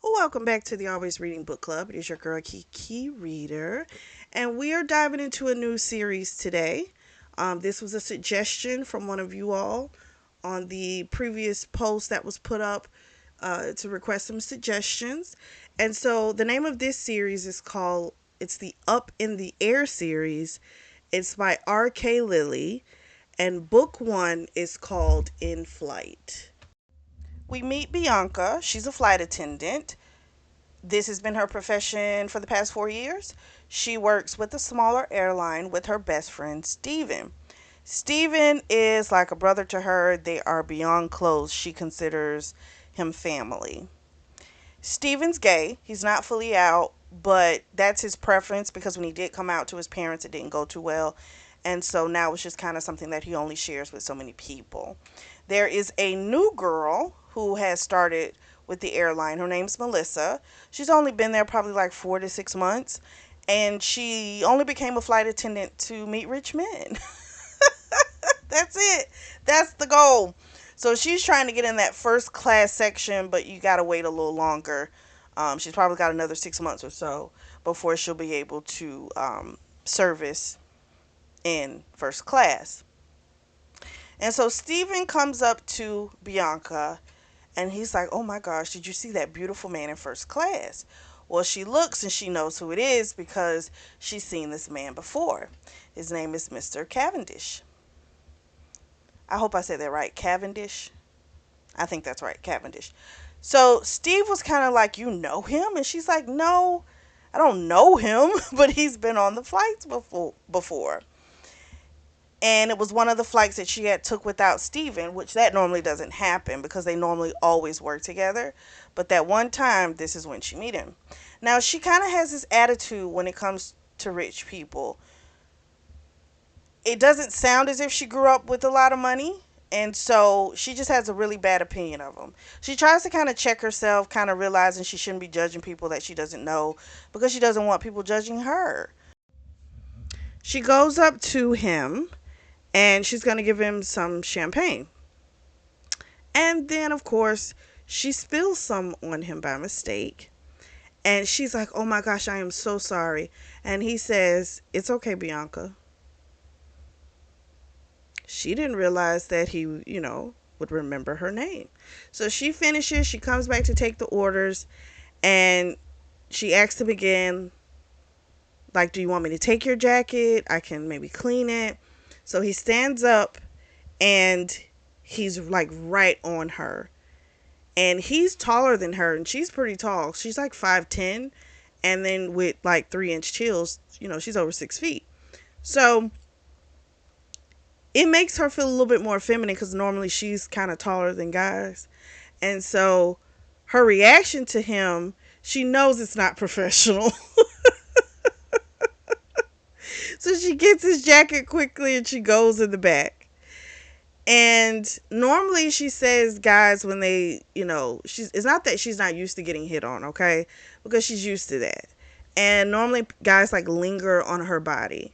Welcome back to the Always Reading Book Club. It is your girl Kiki Reader, and we are diving into a new series today. This was a suggestion from one of you all on the previous post that was put up to request some suggestions. And so the name of this series is called, it's the Up in the Air series. It's by R.K.Lilley, and book one is called In Flight. We meet Bianca. She's a flight attendant. This has been her profession for the past 4 years. She works with a smaller airline with her best friend, Steven. Steven is like a brother to her. They are beyond close. She considers him family. Steven's gay. He's not fully out, but that's his preference because when he did come out to his parents, it didn't go too well. And so now it's just kind of something that he only shares with so many people. There is a new girl who has started with the airline. Her name's Melissa. She's only been there probably like 4 to 6 months. And she only became a flight attendant to meet rich men. That's it. That's the goal. So she's trying to get in that first class section, but you got to wait a little longer. She's probably got another 6 months or so before she'll be able to service in first class. And so Steven comes up to Bianca and he's like, "Oh my gosh, did you see that beautiful man in first class?" Well, she looks and she knows who it is because she's seen this man before. His name is Mr. Cavendish. I hope I said that right. Cavendish. I think that's right. Cavendish. So Steve was kind of like, "You know him?" And she's like, "No, I don't know him, but he's been on the flights before." And it was one of the flights that she had took without Steven, which that normally doesn't happen because they normally always work together. But that one time, this is when she met him. Now, she kind of has this attitude when it comes to rich people. It doesn't sound as if she grew up with a lot of money. And so she just has a really bad opinion of them. She tries to kind of check herself, kind of realizing she shouldn't be judging people that she doesn't know because she doesn't want people judging her. She goes up to him and she's going to give him some champagne. And then, of course, she spills some on him by mistake. And she's like, "Oh my gosh, I am so sorry." And he says, "It's okay, Bianca." She didn't realize that he would remember her name. So she finishes, she comes back to take the orders, and she asks him again, like, "Do you want me to take your jacket? I can maybe clean it." So he stands up and he's like right on her. And he's taller than her and she's pretty tall. She's like 5'10", and then with like 3 inch heels, she's over 6 feet. So it makes her feel a little bit more feminine because normally she's kind of taller than guys. And so her reaction to him, she knows it's not professional. So she gets his jacket quickly and she goes in the back. And normally she says guys when it's not that she's not used to getting hit on, okay? Because she's used to that. And normally guys like linger on her body.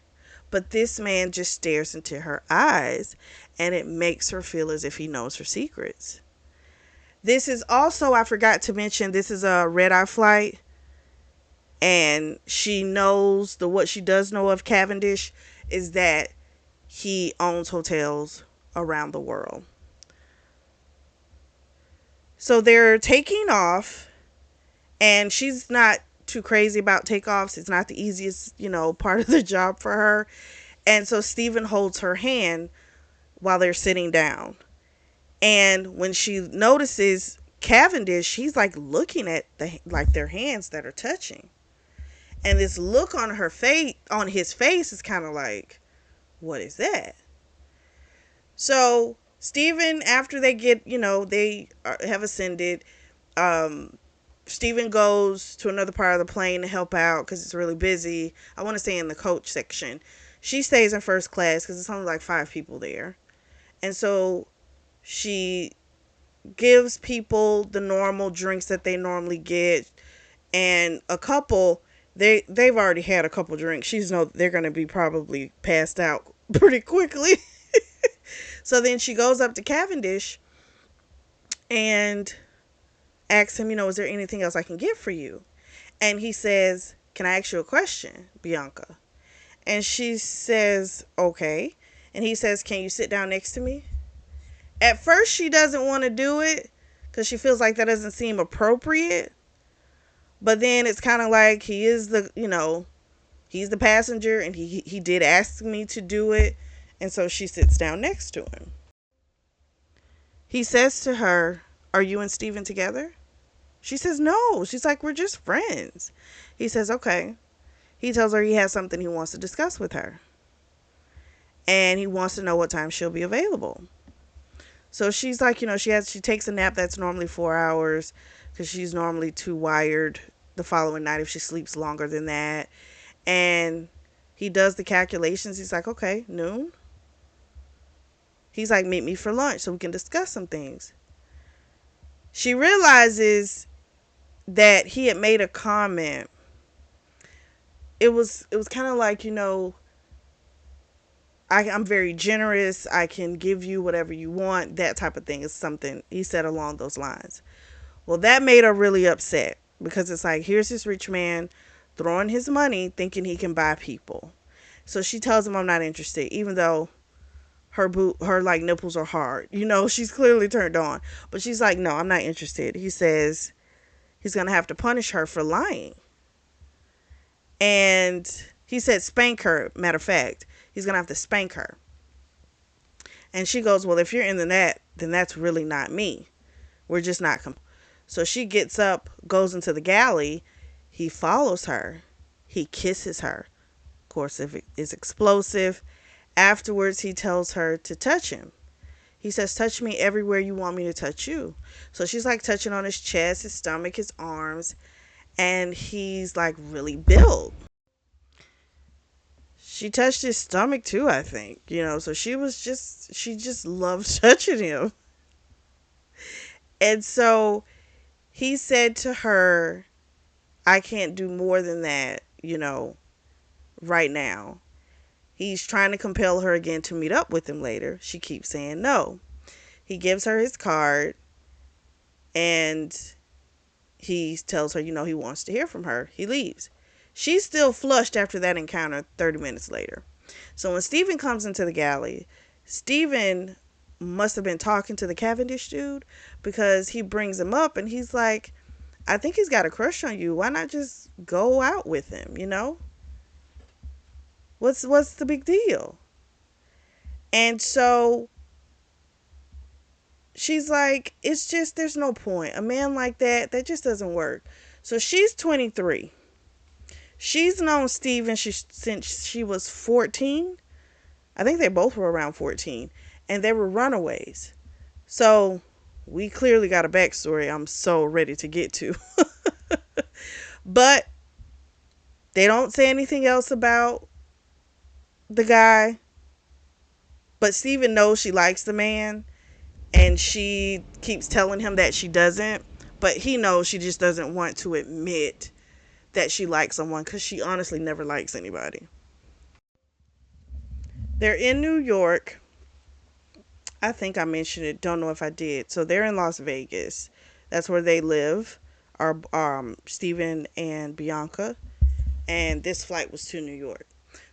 But this man just stares into her eyes and it makes her feel as if he knows her secrets. This is also, I forgot to mention, this is a red eye flight. And she knows what she does know of Cavendish is that he owns hotels around the world. So they're taking off, and she's not too crazy about takeoffs. It's not the easiest, part of the job for her. And so Steven holds her hand while they're sitting down. And when she notices Cavendish, she's like looking at their hands that are touching. And this look on his face is kind of like, what is that? So Steven, after they get, have ascended, Steven goes to another part of the plane to help out because it's really busy. I want to say in the coach section. She stays in first class because it's only like 5 people there. And so she gives people the normal drinks that they normally get. And a couple, they've already had a couple drinks. She's they're going to be probably passed out pretty quickly. So then she goes up to Cavendish and asks him, is there anything else I can get for you? And he says, can I ask you a question, Bianca? And she says, okay. And he says, can you sit down next to me? At first, she doesn't want to do it because she feels like that doesn't seem appropriate. But then it's kind of like he is he's the passenger, and he did ask me to do it. And so she sits down next to him. He says to her, are you and Steven together? She says no. She's like, we're just friends. He says, okay. He tells her he has something he wants to discuss with her. And he wants to know what time she'll be available. So she's like, she takes a nap that's normally 4 hours because she's normally too wired the following night if she sleeps longer than that. And he does the calculations. He's like, okay, noon. He's like, meet me for lunch so we can discuss some things. She realizes that he had made a comment. It was kind of like, I'm very generous. I can give you whatever you want. That type of thing is something he said along those lines. Well, that made her really upset because it's like, here's this rich man throwing his money thinking he can buy people. So she tells him, I'm not interested, even though her like nipples are hard. She's clearly turned on. But she's like, no, I'm not interested. He says he's going to have to punish her for lying. And he said spank her, matter of fact. He's going to have to spank her. And she goes, well, if you're into that, then that's really not me. We're just not. So she gets up, goes into the galley. He follows her. He kisses her. Of course, if it is explosive. Afterwards, he tells her to touch him. He says, touch me everywhere you want me to touch you. So she's like touching on his chest, his stomach, his arms. And he's like really built. She touched his stomach too, I think. So she just loved touching him. And so he said to her, I can't do more than that, right now. He's trying to compel her again to meet up with him later. She keeps saying no. He gives her his card and he tells her, he wants to hear from her. He leaves. She's still flushed after that encounter 30 minutes later. So when Steven comes into the galley, Steven must have been talking to the Cavendish dude because he brings him up and he's like, I think he's got a crush on you. Why not just go out with him, What's the big deal? And so she's like, it's just, there's no point. A man like that just doesn't work. So she's 23. She's known Steven since she was 14. I think they both were around 14. And they were runaways. So we clearly got a backstory I'm so ready to get to. But they don't say anything else about the guy. But Steven knows she likes the man. And she keeps telling him that she doesn't. But he knows she just doesn't want to admit that she likes someone because she honestly never likes anybody. They're in New York. I think I mentioned it. Don't know if I did. So they're in Las Vegas. That's where they live. Steven and Bianca. And this flight was to New York.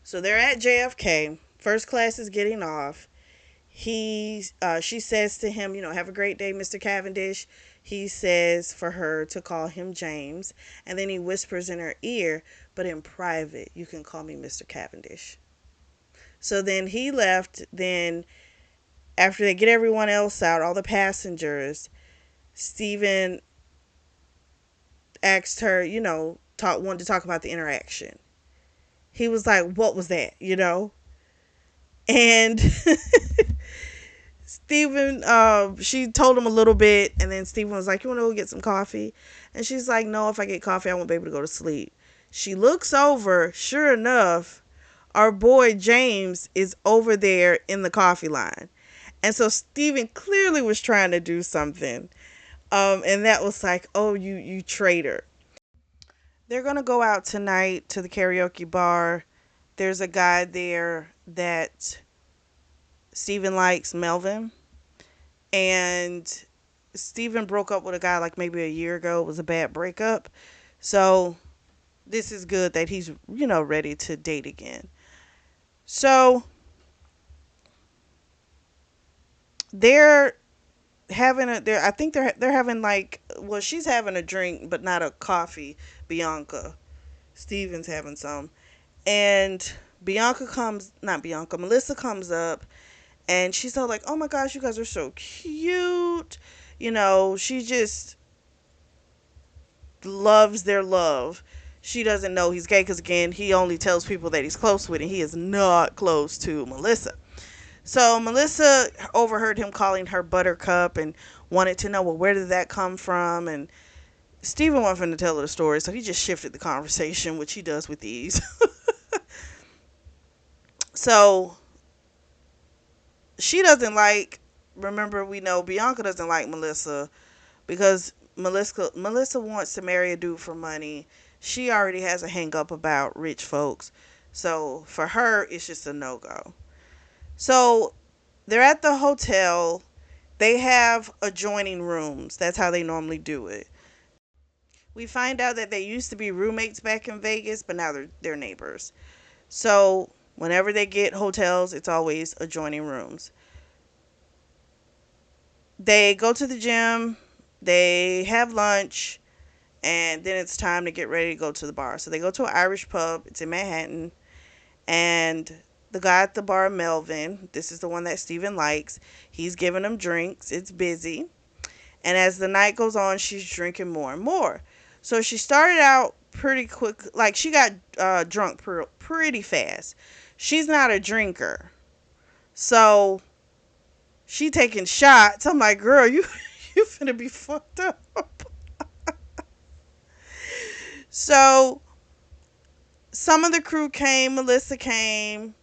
So they're at JFK. First class is getting off. She says to him, have a great day, Mr. Cavendish. He says for her to call him James. And then he whispers in her ear, but in private, you can call me Mr. Cavendish. So then he left. Then after they get everyone else out, all the passengers, Steven asked her, wanted to talk about the interaction. He was like, what was that, And Steven, she told him a little bit, and then Steven was like, you want to go get some coffee? And she's like, no, if I get coffee, I won't be able to go to sleep. She looks over, sure enough, our boy James is over there in the coffee line. And so Steven clearly was trying to do something. And that was like, oh, you traitor. They're going to go out tonight to the karaoke bar. There's a guy there that Steven likes, Melvin. And Steven broke up with a guy like maybe a year ago. It was a bad breakup. So this is good that he's, ready to date again. So they're I think they're having like, well, she's having a drink but not a coffee. Bianca. Steven's having some. And Melissa comes up, and she's all like, "Oh my gosh, you guys are so cute." She just loves their love. She doesn't know he's gay because, again, he only tells people that he's close with, and he is not close to Melissa. So Melissa overheard him calling her Buttercup and wanted to know, well, where did that come from? And Steven wasn't to tell her the story, so he just shifted the conversation, which he does with ease. So she doesn't like, remember, we know Bianca doesn't like Melissa because Melissa wants to marry a dude for money. She already has a hang up about rich folks. So for her, it's just a no go. So they're at the hotel. They have adjoining rooms. That's how they normally do it. We find out that they used to be roommates back in Vegas, but now they're neighbors. So whenever they get hotels, it's always adjoining rooms. They go to the gym, they have lunch, and then it's time to get ready to go to the bar. So they go to an Irish pub. It's in Manhattan. And the guy at the bar, Melvin, this is the one that Steven likes, he's giving them drinks. It's busy. And as the night goes on, she's drinking more and more. So she started out pretty quick. Like, she got drunk pretty fast. She's not a drinker. So she taking shots. I'm like, girl, you finna be fucked up. So some of the crew came. Melissa came.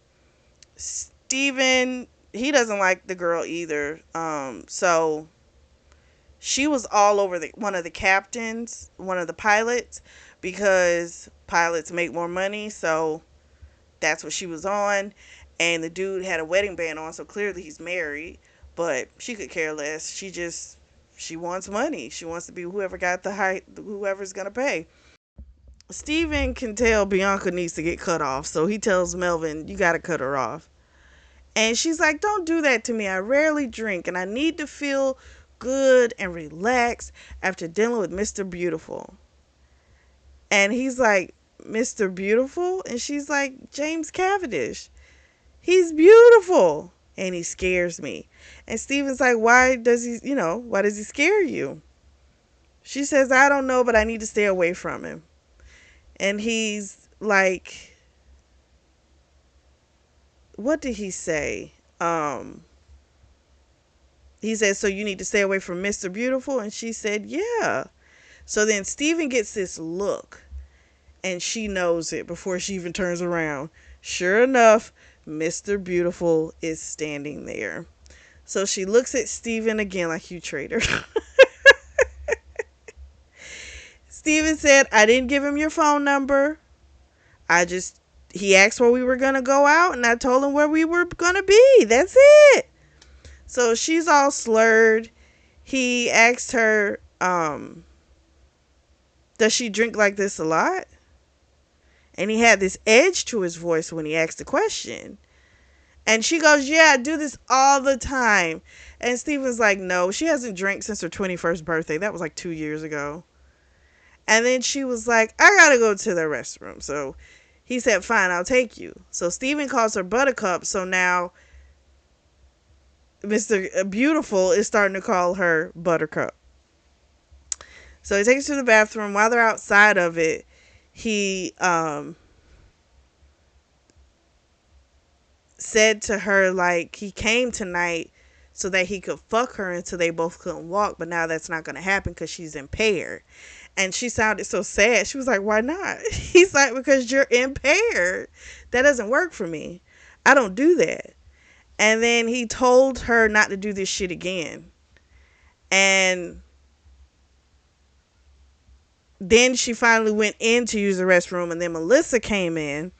Steven, he doesn't like the girl either. So she was all over one of the captains, one of the pilots, because pilots make more money. So that's what she was on. And the dude had a wedding band on, so clearly he's married. But she could care less. She wants money. She wants to be whoever's gonna pay. Steven can tell Bianca needs to get cut off, so he tells Melvin, you gotta cut her off. And she's like, don't do that to me. I rarely drink, and I need to feel good and relaxed after dealing with Mr. Beautiful. And he's like, Mr. Beautiful? And she's like, James Cavendish. He's beautiful. And he scares me. And Steven's like, why does he scare you? She says, I don't know, but I need to stay away from him. And he's like, what did he say? He said, so you need to stay away from Mr. Beautiful? And she said, yeah. So then Steven gets this look, and she knows it before she even turns around. Sure enough, Mr. Beautiful is standing there. So she looks at Steven again like, you traitor. Steven said, I didn't give him your phone number. He asked where we were going to go out, and I told him where we were going to be. That's it. So she's all slurred. He asked her, does she drink like this a lot? And he had this edge to his voice when he asked the question. And she goes, yeah, I do this all the time. And Steven's like, no, she hasn't drank since her 21st birthday. That was like 2 years ago. And then she was like, I gotta go to the restroom. So he said, fine, I'll take you. So Steven calls her Buttercup. So now Mr. Beautiful is starting to call her Buttercup. So he takes her to the bathroom. While they're outside of it, he said to her, like, he came tonight so that he could fuck her until they both couldn't walk. But now that's not going to happen because she's impaired. And she sounded so sad. She was like, why not? He's like, because you're impaired. That doesn't work for me. I don't do that. And then he told her not to do this shit again. And then she finally went in to use the restroom. And then Melissa came in.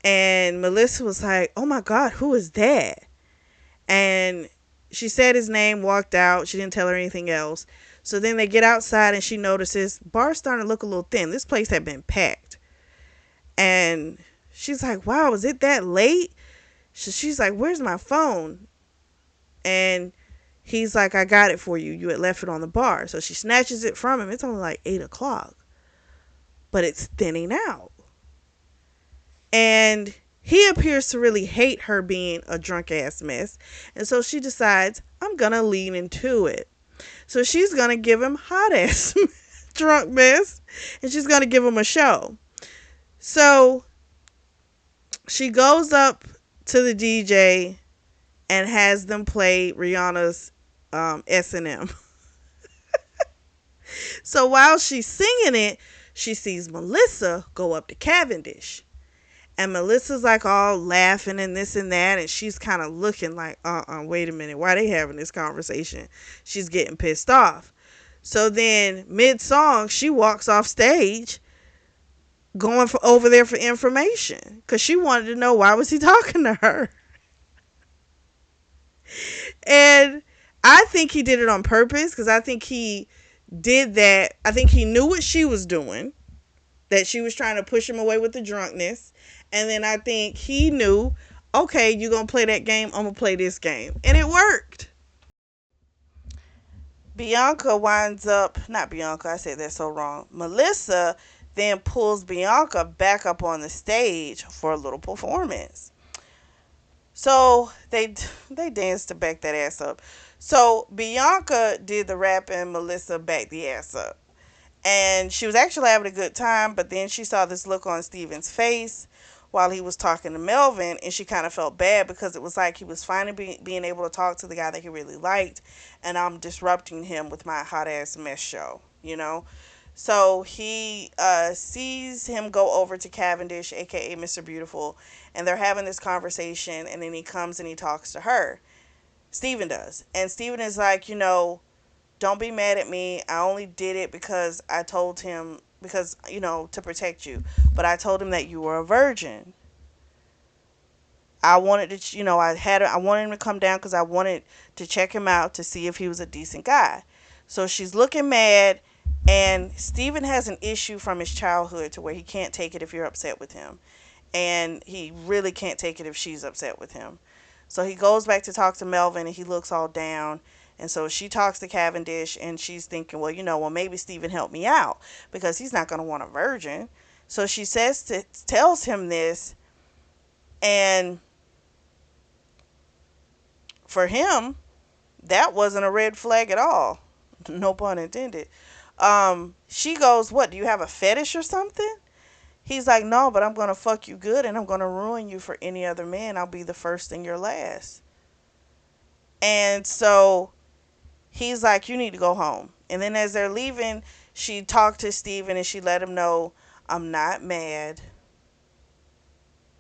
And Melissa was like, oh my God, who is that? And she said his name, walked out. She didn't tell her anything else. So then they get outside and she notices bar's starting to look a little thin. This place had been packed. And she's like, wow, is it that late? So she's like, where's my phone? And he's like, I got it for you. You had left it on the bar. So she snatches it from him. It's only like 8 o'clock. But it's thinning out. And he appears to really hate her being a drunk ass mess. And so she decides, I'm going to lean into it. So she's going to give him hot ass drunk mess. And she's going to give him a show. So she goes up to the DJ and has them play Rihanna's S&M. So while she's singing it, she sees Melissa go up to Cavendish. And Melissa's like all laughing and this and that. And she's kind of looking like, wait a minute. Why are they having this conversation? She's getting pissed off. So then mid-song, she walks off stage going over there for information. Because she wanted to know why was he talking to her. And I think he did it on purpose. Because I think he did that. I think he knew what she was doing. That she was trying to push him away with the drunkenness. And then I think he knew, okay, you're going to play that game, I'm going to play this game. And it worked. Bianca winds up, not Bianca, I said that so wrong. Melissa then pulls Bianca back up on the stage for a little performance. So they danced to back that ass up. So Bianca did the rap and Melissa backed the ass up. And she was actually having a good time, but then she saw this look on Steven's face while he was talking to Melvin, and she kind of felt bad because it was like he was finally being able to talk to the guy that he really liked, and I'm disrupting him with my hot-ass mess show, you know? So he sees him go over to Cavendish, a.k.a. Mr. Beautiful, and they're having this conversation, and then he comes and he talks to her. Steven does. And Steven is like, you know, don't be mad at me. I only did it because I told him, because, you know, to protect you. But I told him that you were a virgin. I wanted to, you know, I wanted him to come down because I wanted to check him out to see if he was a decent guy. So she's looking mad, and Steven has an issue from his childhood to where he can't take it if you're upset with him. And he really can't take it if she's upset with him. So he goes back to talk to Melvin, and he looks all down. And so she talks to Cavendish, and she's thinking, well, you know, well, maybe Steven helped me out because he's not going to want a virgin. So she tells him this, and for him, that wasn't a red flag at all. No pun intended. She goes, what, do you have a fetish or something? He's like, no, but I'm going to fuck you good, and I'm going to ruin you for any other man. I'll be the first and your last. And so he's like, you need to go home. And then as they're leaving, she talked to Steven and she let him know, I'm not mad.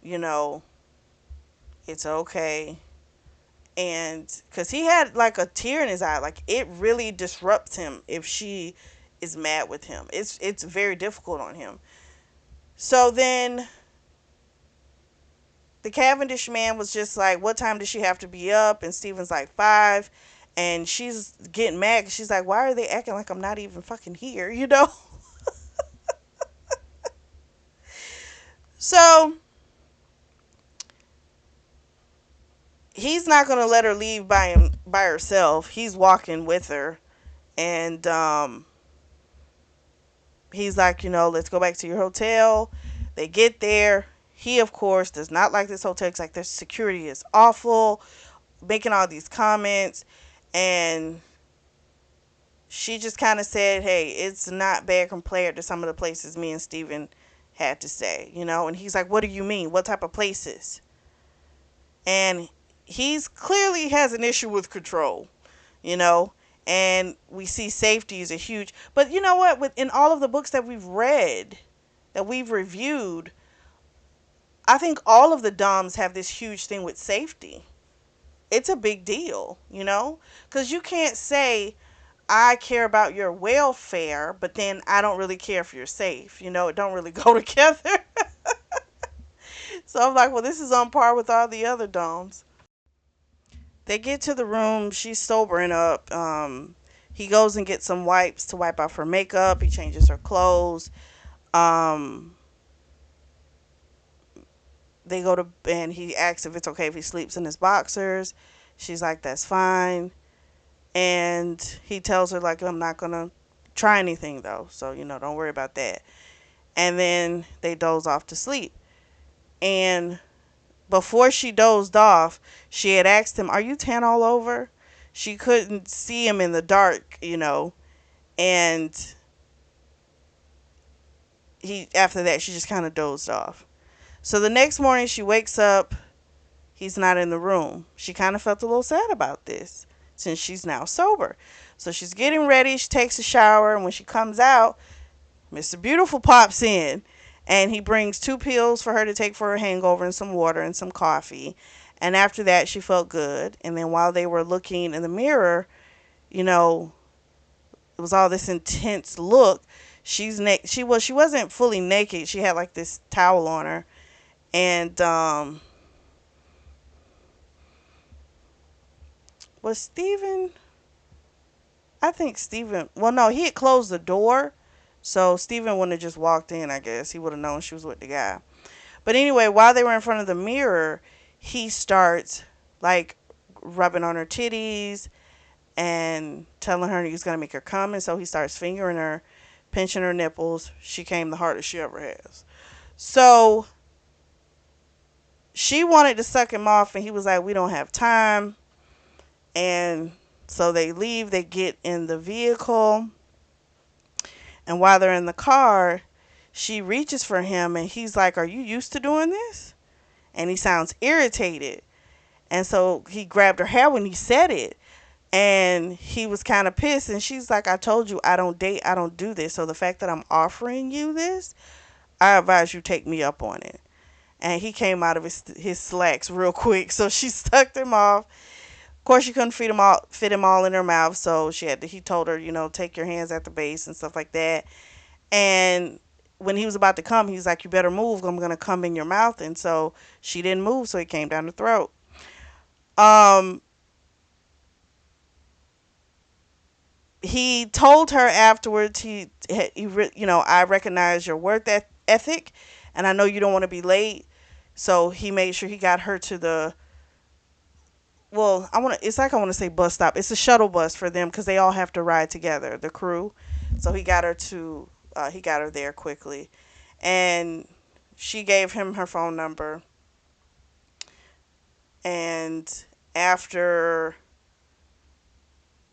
You know, it's okay. And because he had like a tear in his eye, like it really disrupts him if she is mad with him. It's very difficult on him. So then the Cavendish man was just like, what time does she have to be up? And Steven's like, 5. And she's getting mad. She's like, why are they acting like I'm not even fucking here, you know? So he's not going to let her leave by herself. He's walking with her. And he's like, you know, let's go back to your hotel. They get there. He, of course, does not like this hotel. It's like their security is awful. Making all these comments. And she just kind of said, hey, it's not bad compared to some of the places me and Steven had to stay, you know? And he's like, what do you mean? What type of places? And he's clearly has an issue with control, you know? And we see safety is a huge... But you know what? In all of the books that we've read, that we've reviewed, I think all of the Doms have this huge thing with safety. It's a big deal, you know? Because you can't say, I care about your welfare, but then I don't really care if you're safe. You know, it don't really go together. So I'm like, well, this is on par with all the other Doms. They get to the room. She's sobering up. He goes and gets some wipes to wipe off her makeup. He changes her clothes. Um, they go to and he asks if it's okay if he sleeps in his boxers. She's like, that's fine. And he tells her like, I'm not gonna try anything though, so don't worry about that. And then they doze off to sleep. And before she dozed off, she had asked him, are you tan all over? She couldn't see him in the dark. And he after that she just kind of dozed off. So the next morning she wakes up, he's not in the room. She kind of felt a little sad about this since she's now sober. So she's getting ready, she takes a shower, and when she comes out, Mr. Beautiful pops in, and he brings 2 pills for her to take for her hangover and some water and some coffee. And after that, she felt good. And then while they were looking in the mirror, you know, it was all this intense look. She wasn't fully naked. She had like this towel on her, and was Steven? I think Steven. Well, no, he had closed the door, so Steven wouldn't have just walked in. I guess he would have known she was with the guy. But anyway, while they were in front of the mirror, he starts like rubbing on her titties and telling her he's gonna make her come. And so he starts fingering her, pinching her nipples. She came the hardest she ever has. So she wanted to suck him off, and he was like, "We don't have time." And so they leave. They get in the vehicle, and while they're in the car, she reaches for him, and he's like, "Are you used to doing this?" And he sounds irritated. And so he grabbed her hair when he said it. And he was kind of pissed. And she's like, I told you I don't date, I don't do this. So the fact that I'm offering you this, I advise you take me up on it. And he came out of his slacks real quick. So she sucked him off. Of course, she couldn't fit him all in her mouth. So he told her, take your hands at the base and stuff like that. And when he was about to come, he's like, you better move. I'm going to come in your mouth. And so she didn't move. So he came down the throat. Um, he told her afterwards, I recognize your work ethic, and I know you don't want to be late. So he made sure he got her to the, well, I want to say bus stop. It's a shuttle bus for them because they all have to ride together, the crew. So he got her there quickly, and she gave him her phone number. And after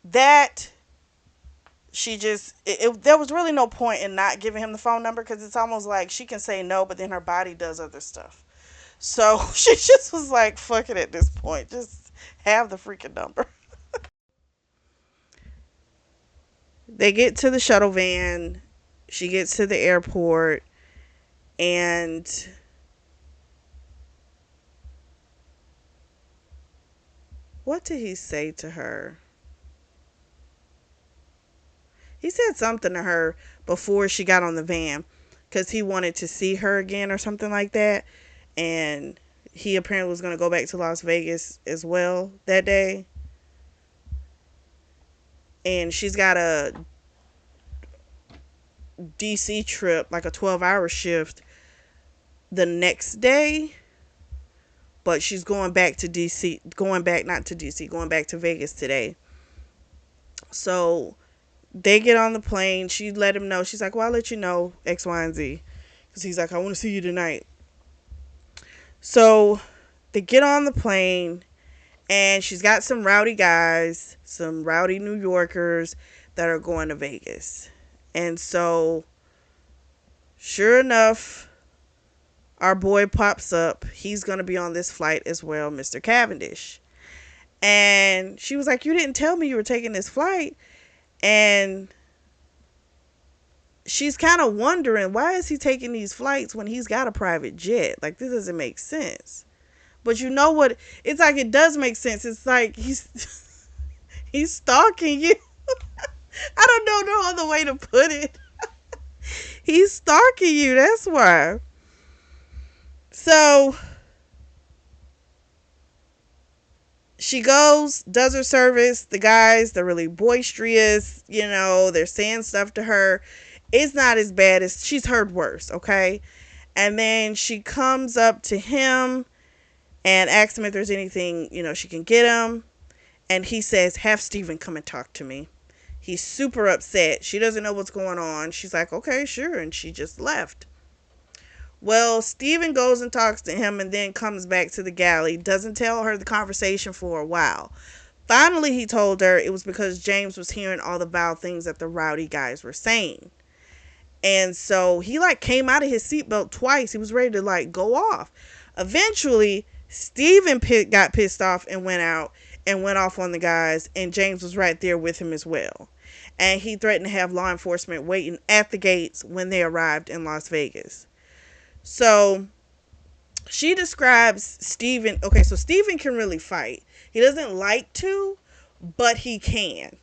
that, there was really no point in not giving him the phone number because it's almost like she can say no, but then her body does other stuff. So she just was like, fuck it at this point. Just have the freaking number. They get to the shuttle van. She gets to the airport. And what did he say to her? He said something to her before she got on the van because he wanted to see her again or something like that. And he apparently was going to go back to Las Vegas as well that day. And she's got a DC trip, like a 12-hour shift the next day. But she's going back to DC, not to DC, going back to Vegas today. So they get on the plane. She let him know. She's like, well, I'll let you know X, Y, and Z. Because he's like, I want to see you tonight. So they get on the plane, and she's got some rowdy guys, some rowdy New Yorkers that are going to Vegas. And so, sure enough, our boy pops up. He's going to be on this flight as well, Mr. Cavendish. And she was like, you didn't tell me you were taking this flight. And she's kind of wondering, why is he taking these flights when he's got a private jet? Like, this doesn't make sense. But you know what? It's like it does make sense. It's like he's stalking you. I don't know no other way to put it. He's stalking you. That's why. So She goes, does her service. The guys, they're really boisterous. They're saying stuff to her. It's not as bad as she's heard worse, okay? And then she comes up to him and asks him if there's anything, she can get him. And he says, have Steven come and talk to me. He's super upset. She doesn't know what's going on. She's like, okay, sure. And she just left. Well, Steven goes and talks to him and then comes back to the galley. Doesn't tell her the conversation for a while. Finally, he told her it was because James was hearing all the vile things that the rowdy guys were saying. And so he came out of his seatbelt twice. He was ready to go off. Eventually, Steven got pissed off and went out and went off on the guys, and James was right there with him as well. And he threatened to have law enforcement waiting at the gates when they arrived in Las Vegas. So she describes Steven. Okay, so Steven can really fight. He doesn't like to, but he can.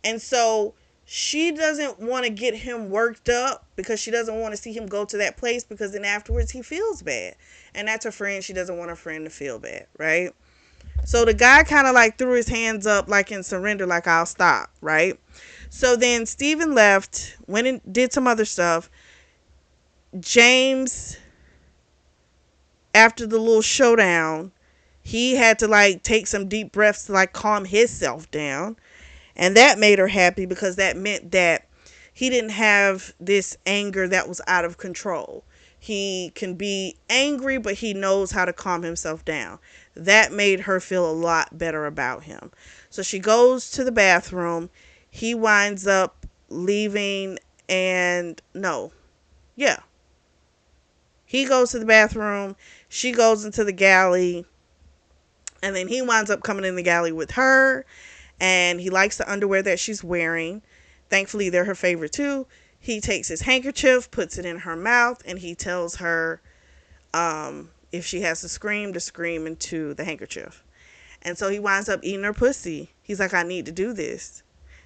And so she doesn't want to get him worked up because she doesn't want to see him go to that place, because then afterwards he feels bad. And that's her friend. She doesn't want her friend to feel bad, right? So the guy kind of threw his hands up in surrender, I'll stop, right? So then Steven left, went and did some other stuff. James, after the little showdown, he had to take some deep breaths to calm himself down. And that made her happy because that meant that he didn't have this anger that was out of control. He can be angry, but he knows how to calm himself down. That made her feel a lot better about him. So she goes to the bathroom. He winds up leaving and no. Yeah. He goes to the bathroom. She goes into the galley. And then he winds up coming in the galley with her. And he likes the underwear that she's wearing. Thankfully, they're her favorite too. He takes his handkerchief, puts it in her mouth, and he tells her if she has to scream into the handkerchief. And so he winds up eating her pussy. He's like, I need to do this.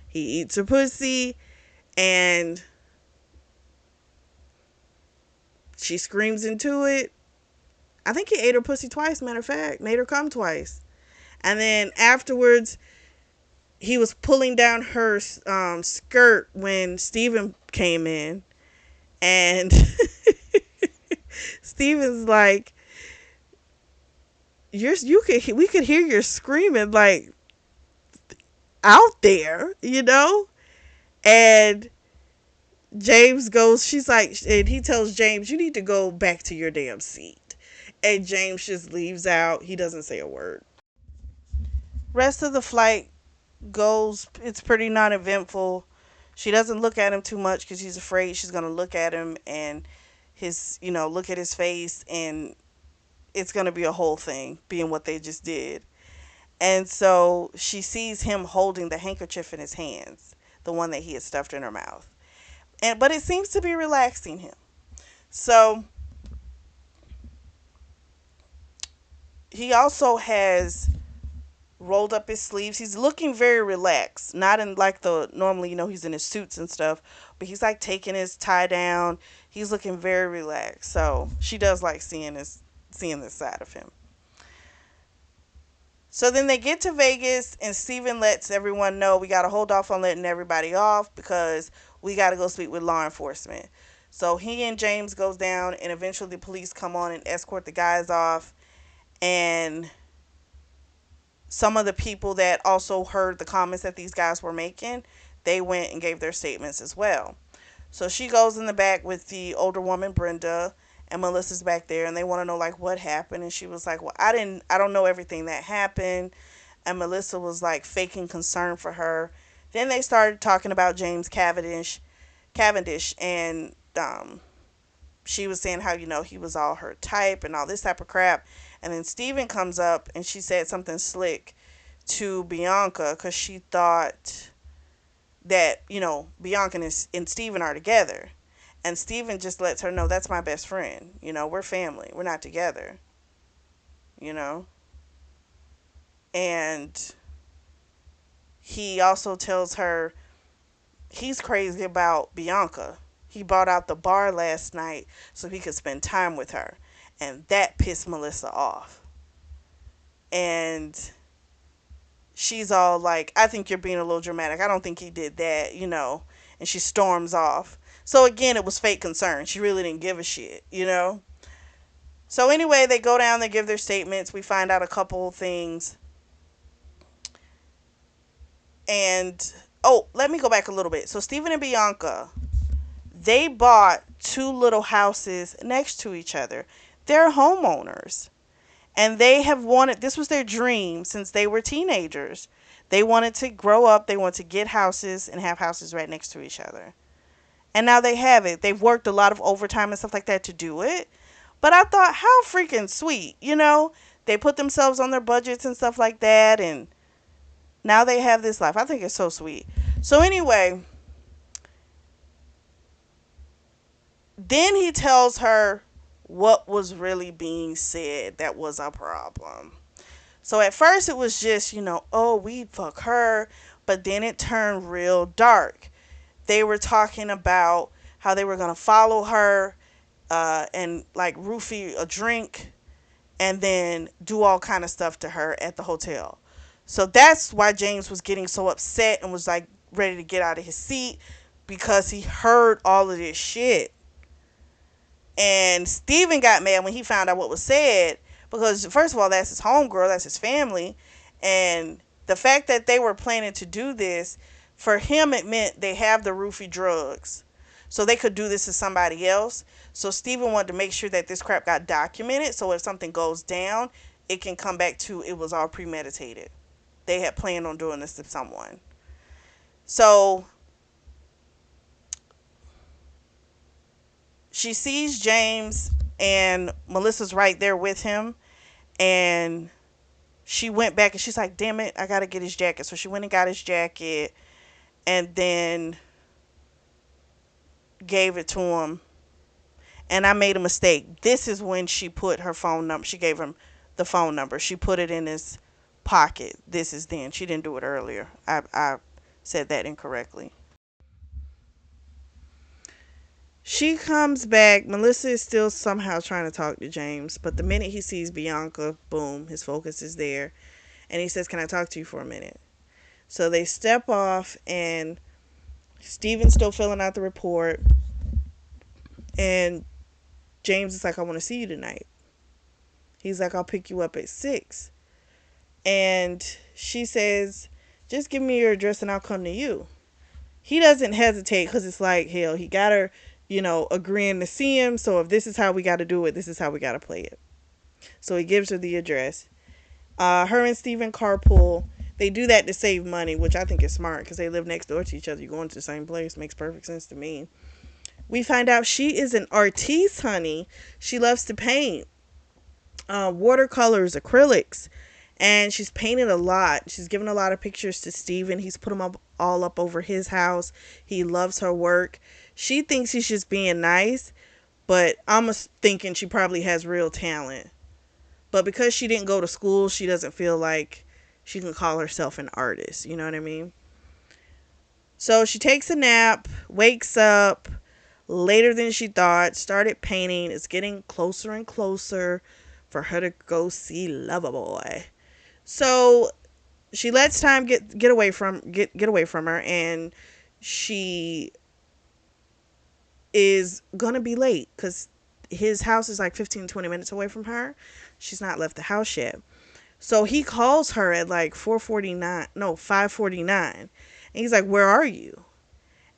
He eats her pussy, and she screams into it. I think he ate her pussy twice, matter of fact. Made her come twice. And then afterwards, he was pulling down her skirt when Steven came in. And Steven's like, we could hear you screaming out there, And James goes, she's like, and he tells James, you need to go back to your damn seat. And James just leaves out. He doesn't say a word. Rest of the flight goes, it's pretty non-eventful. She doesn't look at him too much because she's afraid she's going to look at him and look at his face, and it's going to be a whole thing being what they just did. And so she sees him holding the handkerchief in his hands, the one that he had stuffed in her mouth. But it seems to be relaxing him. So he also has rolled up his sleeves. He's looking very relaxed. Not in the normally, he's in his suits and stuff, but he's taking his tie down. He's looking very relaxed. So she does like seeing this side of him. So then they get to Vegas, and Steven lets everyone know we got to hold off on letting everybody off because we got to go speak with law enforcement. So he and James goes down, and eventually the police come on and escort the guys off. And some of the people that also heard the comments that these guys were making, they went and gave their statements as well. So she goes in the back with the older woman, Brenda, and Melissa's back there, and they want to know what happened. And she was like, well, I don't know everything that happened. And Melissa was faking concern for her. Then they started talking about James Cavendish, and she was saying how he was all her type and all this type of crap. And then Steven comes up, and she said something slick to Bianca because she thought that Bianca and Steven are together. And Steven just lets her know, that's my best friend. We're family. We're not together. And he also tells her he's crazy about Bianca. He bought out the bar last night so he could spend time with her. And that pissed Melissa off. And she's all like, I think you're being a little dramatic. I don't think he did that, and she storms off. So again, it was fake concern. She really didn't give a shit. So anyway, they go down, they give their statements. We find out a couple of things. And, oh, let me go back a little bit. So Stephen and Bianca, they bought two little houses next to each other. They're homeowners. And they have wanted, this was their dream since they were teenagers. They wanted to grow up, they wanted to get houses and have houses right next to each other. And now they have it. They've worked a lot of overtime and stuff like that to do it. But I thought, how freaking sweet. They put themselves on their budgets and stuff like that, and now they have this life. I think it's so sweet. So anyway, then he tells her what was really being said that was a problem. So at first it was just, oh, we fuck her, but then it turned real dark. They were talking about how they were going to follow her and like roofie a drink and then do all kind of stuff to her at the hotel. So that's why James was getting so upset and was like ready to get out of his seat, because he heard all of this shit. And Steven got mad when he found out what was said, because first of all, that's his homegirl, that's his family, and the fact that they were planning to do this, for him it meant they have the roofie drugs, so they could do this to somebody else. So Steven wanted to make sure that this crap got documented, so if something goes down, it can come back to it was all premeditated. They had planned on doing this to someone. So she sees James and Melissa's right there with him, and she went back and she's like, damn it, I gotta get his jacket. So she went and got his jacket and then gave it to him. And I made a mistake. This is when she put her phone number. She gave him the phone number. She put it in his pocket. This is then. She didn't do it earlier. I said that incorrectly. She comes back. Melissa is still somehow trying to talk to James, but the minute he sees Bianca, boom, his focus is there. And he says, can I talk to you for a minute? So they step off, and Steven's still filling out the report. And James is like, I want to see you tonight. He's like, I'll pick you up at 6. And she says, just give me your address and I'll come to you. He doesn't hesitate, because it's like, hell, he got her, agreeing to see him. So if this is how we got to do it, this is how we got to play it. So he gives her the address. Her and Steven carpool. They do that to save money, which I think is smart, because they live next door to each other. You're going to the same place. Makes perfect sense to me. We find out she is an artiste, honey. She loves to paint. Watercolors, acrylics. And she's painted a lot. She's given a lot of pictures to Steven. He's put them up all up over his house. He loves her work. She thinks he's just being nice, but I'm thinking she probably has real talent. But because she didn't go to school, she doesn't feel like she can call herself an artist. You know what I mean? So she takes a nap, wakes up later than she thought, started painting. It's getting closer and closer for her to go see Loverboy. So she lets time get away from her, and she is gonna be late because his house is like 15-20 minutes away from her. She's not left the house yet. So he calls her at like 5:49. And he's like, where are you?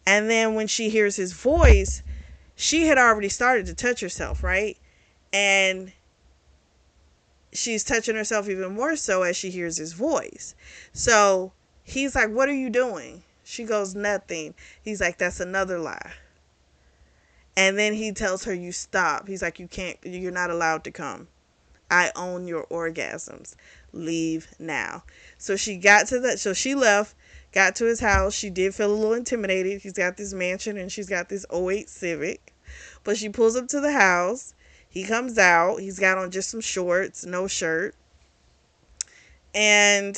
And then when she hears his voice, she had already started to touch herself, right? And she's touching herself even more so as she hears his voice. So he's like, what are you doing? She goes, nothing. He's like, that's another lie. And then he tells her, you stop. He's like, you're not allowed to come. I own your orgasms. Leave now. So she left, got to his house. She did feel a little intimidated. He's got this mansion and she's got this '08 Civic. But she pulls up to the house. He comes out. He's got on just some shorts, no shirt. And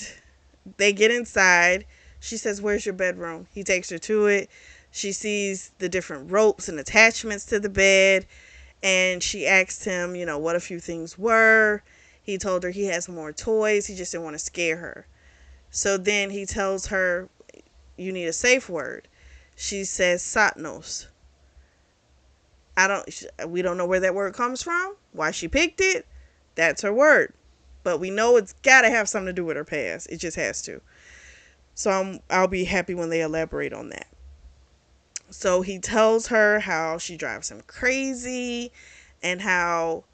they get inside. She says, where's your bedroom? He takes her to it. She sees the different ropes and attachments to the bed. And she asked him, what a few things were. He told her he has more toys. He just didn't want to scare her. So then he tells her, you need a safe word. She says Satnos. We don't know where that word comes from, why she picked it. That's her word. But we know it's got to have something to do with her past. It just has to. So I'll be happy when they elaborate on that. So he tells her how she drives him crazy and how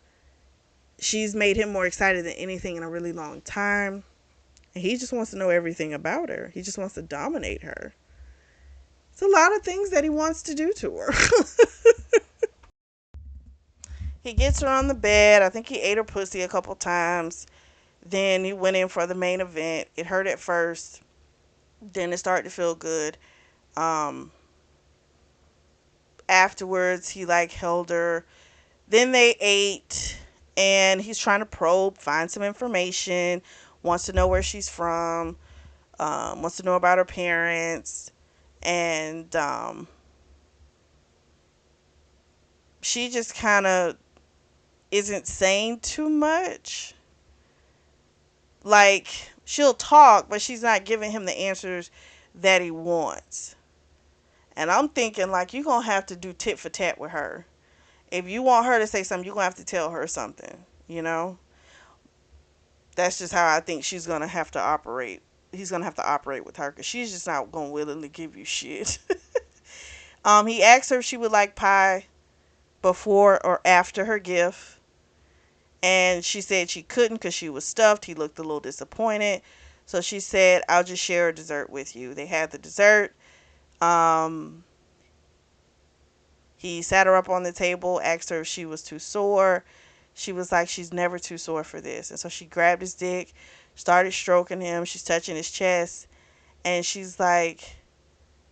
she's made him more excited than anything in a really long time. And he just wants to know everything about her. He just wants to dominate her. It's a lot of things that he wants to do to her. He gets her on the bed. I think he ate her pussy a couple times. Then he went in for the main event. It hurt at first. Then it started to feel good. Um, Afterwards, he like held her. Then they ate, and he's trying to probe, find some information. Wants to know where she's from. Wants to know about her parents, and she just kind of isn't saying too much. Like, she'll talk, but she's not giving him the answers that he wants. And I'm thinking, like, you're going to have to do tit for tat with her. If you want her to say something, you're going to have to tell her something, you know? That's just how I think she's going to have to operate. He's going to have to operate with her because she's just not going to willingly give you shit. He asked her if she would like pie before or after her gift. And she said she couldn't because she was stuffed. He looked a little disappointed. So she said, I'll just share a dessert with you. They had the dessert. Um, he sat her up on the table, asked her if she was too sore. She was like, she's never too sore for this. And so she grabbed his dick, started stroking him. She's touching his chest. And she's like,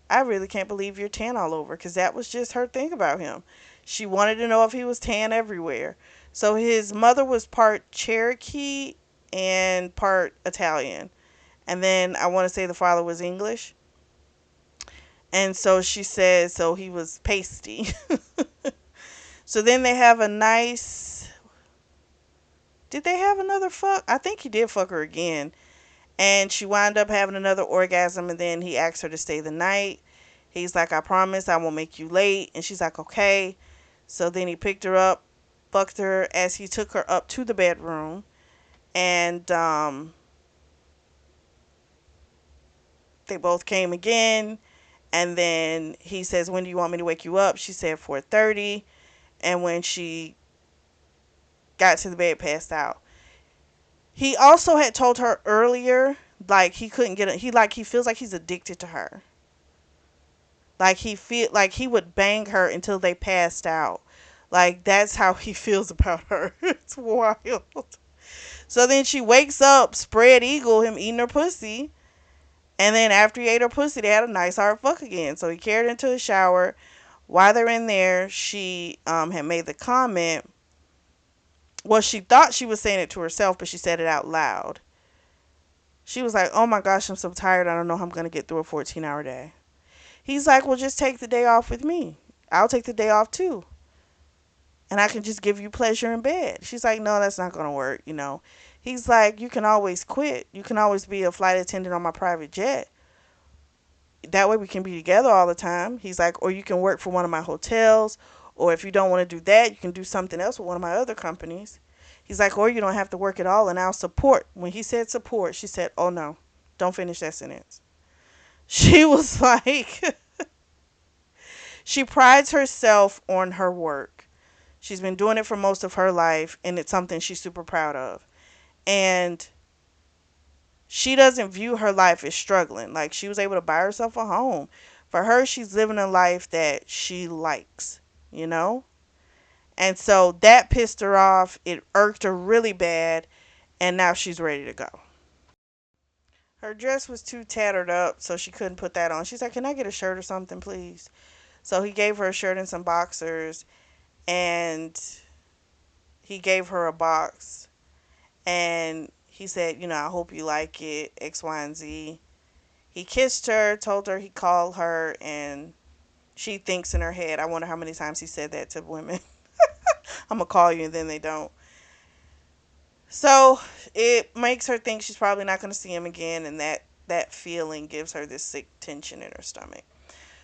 I really can't believe you're tan all over, because that was just her thing about him. She wanted to know if he was tan everywhere. So his mother was part Cherokee and part Italian. And then I want to say the father was English. And so she said, so he was pasty. So then they have a nice. Did they have another fuck? I think he did fuck her again. And she wound up having another orgasm, and then he asked her to stay the night. He's like, I promise I won't make you late. And she's like, okay. So then he picked her up, fucked her as he took her up to the bedroom. And they both came again. And then he says, when do you want me to wake you up? She said 4:30. And when she got to the bed, passed out. He also had told her earlier, like, he couldn't get it. He feels like he's addicted to her. Like, he feel like he would bang her until they passed out. Like, that's how he feels about her. It's wild. So then she wakes up, spread eagle, him eating her pussy. And then after he ate her pussy, they had a nice hard fuck again. So he carried her into the shower. While they're in there, she had made the comment. Well, she thought she was saying it to herself, but she said it out loud. She was like, oh my gosh, I'm so tired. I don't know how I'm going to get through a 14-hour day. He's like, well, just take the day off with me. I'll take the day off too. And I can just give you pleasure in bed. She's like, no, that's not going to work, you know. He's like, you can always quit. You can always be a flight attendant on my private jet. That way we can be together all the time. He's like, or you can work for one of my hotels. Or if you don't want to do that, you can do something else with one of my other companies. He's like, or you don't have to work at all and I'll support. When he said support, she said, oh no, don't finish that sentence. She was like, she prides herself on her work. She's been doing it for most of her life, and it's something she's super proud of. And she doesn't view her life as struggling. Like, she was able to buy herself a home. For her, she's living a life that she likes, you know? And so that pissed her off. It irked her really bad. And now she's ready to go. Her dress was too tattered up, so she couldn't put that on. She's like, can I get a shirt or something, please? So he gave her a shirt and some boxers. And he gave her a box. And he said, you know, I hope you like it, X, Y, and Z. He kissed her, told her he called her, and she thinks in her head, I wonder how many times he said that to women. I'm going to call you, and then they don't. So it makes her think she's probably not going to see him again, and that that feeling gives her this sick tension in her stomach.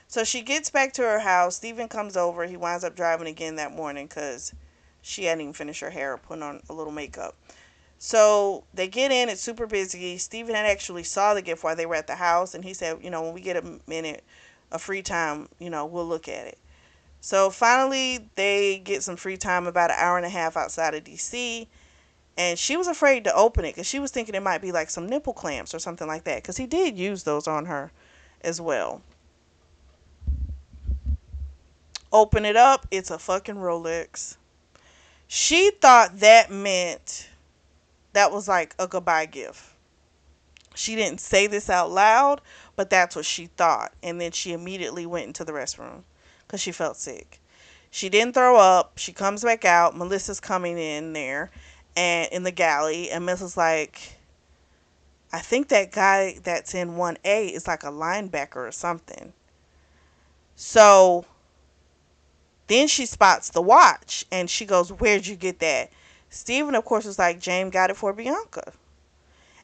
So she gets back to her house. Steven comes over. He winds up driving again that morning because she hadn't even finished her hair or putting on a little makeup. So they get in. It's super busy. Steven had actually saw the gift while they were at the house, and he said, when we get a minute, a free time, we'll look at it. So finally, they get some free time, about an hour and a half outside of DC. And she was afraid to open it because she was thinking it might be like some nipple clamps or something like that, because he did use those on her as well. Open it up, it's a fucking Rolex. She thought that meant that was like a goodbye gift. She didn't say this out loud, but that's what she thought. And then she immediately went into the restroom because she felt sick. She didn't throw up. She comes back out. Melissa's coming in there and in the galley. And Melissa's like, I think that guy that's in 1A is like a linebacker or something. So then she spots the watch and she goes, where'd you get that? Steven, of course, was like, James got it for Bianca.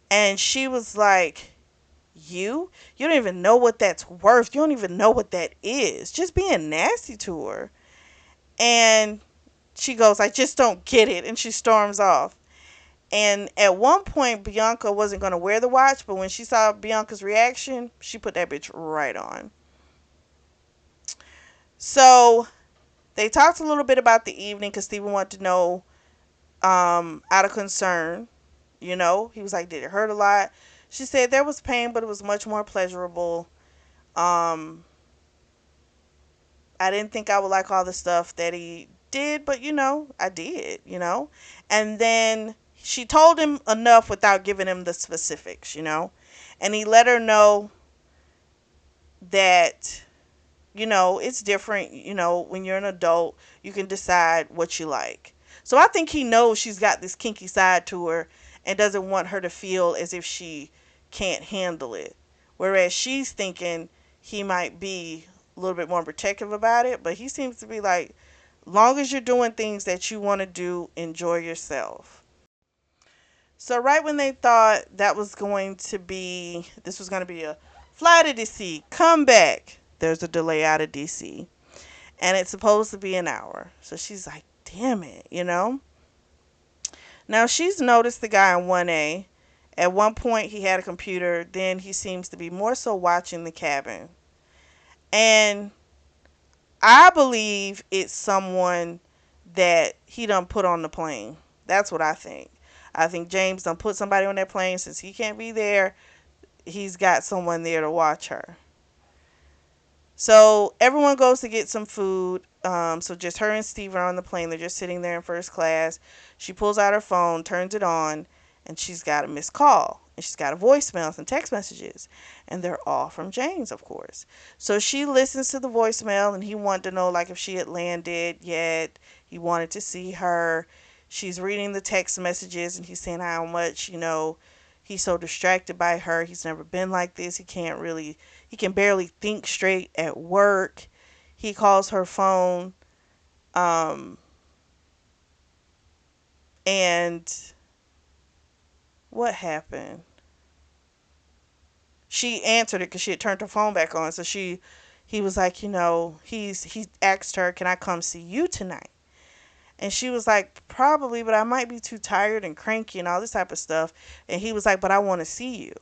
And she was like, you don't even know what that's worth. You don't even know what that is. Just being nasty to her. And she goes, I just don't get it. And she storms off. And at one point, Bianca wasn't going to wear the watch, but when she saw Bianca's reaction, she put that bitch right on. So they talked a little bit about the evening because Steven wanted to know, out of concern, he was like, did it hurt a lot? She said there was pain, but it was much more pleasurable. Um, I didn't think I would like all the stuff that he did, but I did. And then she told him enough without giving him the specifics. And he let her know that, it's different. When you're an adult, you can decide what you like. So I think he knows she's got this kinky side to her and doesn't want her to feel as if she can't handle it. Whereas she's thinking he might be a little bit more protective about it, but he seems to be like, long as you're doing things that you want to do, enjoy yourself. So right when they thought this was going to be a fly to DC, come back, there's a delay out of DC. And it's supposed to be an hour. So she's like, damn it. Now she's noticed the guy in 1A. At one point he had a computer, then he seems to be more so watching the cabin. And I believe it's someone that he done put on the plane. That's what I think. I think James done put somebody on that plane. Since he can't be there, he's got someone there to watch her. So everyone goes to get some food. So just her and Steve are on the plane. They're just sitting there in first class. She pulls out her phone, turns it on, and she's got a missed call. And she's got a voicemail and text messages. And they're all from James, of course. So she listens to the voicemail, and he wanted to know like if she had landed yet. He wanted to see her. She's reading the text messages, and he's saying how much, he's so distracted by her. He's never been like this. He can barely think straight at work. He calls her phone. Um, and what happened? She answered it because she had turned her phone back on. So he was like, he asked her, can I come see you tonight? And she was like, probably, but I might be too tired and cranky and all this type of stuff. And he was like, but I want to see you.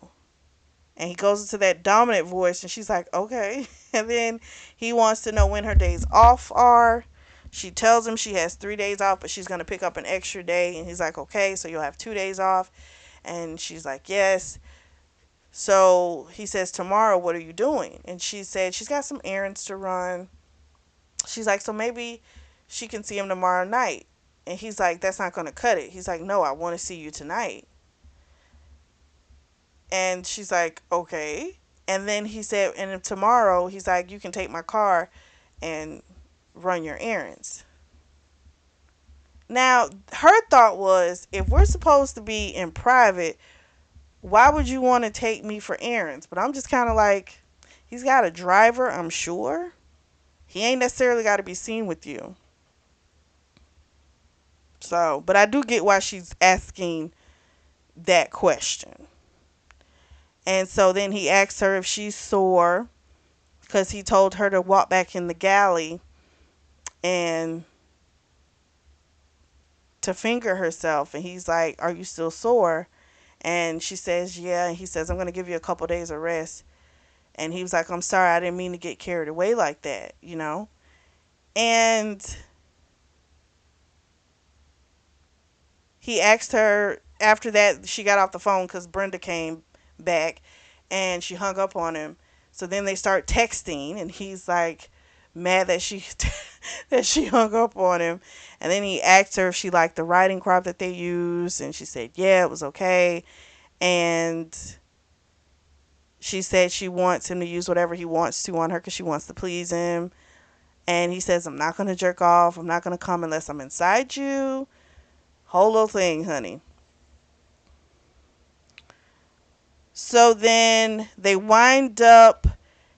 And he goes into that dominant voice, and she's like, okay. And then he wants to know when her days off are. She tells him she has 3 days off, but she's going to pick up an extra day. And he's like, okay, so you'll have 2 days off. And she's like, yes. So he says, tomorrow, what are you doing? And she said she's got some errands to run. She's like, so maybe she can see him tomorrow night. And he's like, that's not going to cut it. He's like, no, I want to see you tonight. And she's like, okay. And then he said, and tomorrow, he's like, you can take my car and run your errands. Now, her thought was, if we're supposed to be in private, why would you want to take me for errands? But I'm just kind of like, he's got a driver, I'm sure. He ain't necessarily got to be seen with you. So, but I do get why she's asking that question. And so then he asks her if she's sore because he told her to walk back in the galley and to finger herself. And he's like, "Are you still sore?" And she says, "Yeah." And he says, "I'm going to give you a couple days of rest." And he was like, "I'm sorry, I didn't mean to get carried away like that, you know?" And he asked her after that, she got off the phone because Brenda came back and she hung up on him. So then they start texting and he's like mad that she that she hung up on him. And then he asked her if she liked the riding crop that they used and she said yeah, it was okay. And she said she wants him to use whatever he wants to on her because she wants to please him. And he says, "I'm not going to jerk off. I'm not going to come unless I'm inside you." Whole little thing, honey. So then they wind up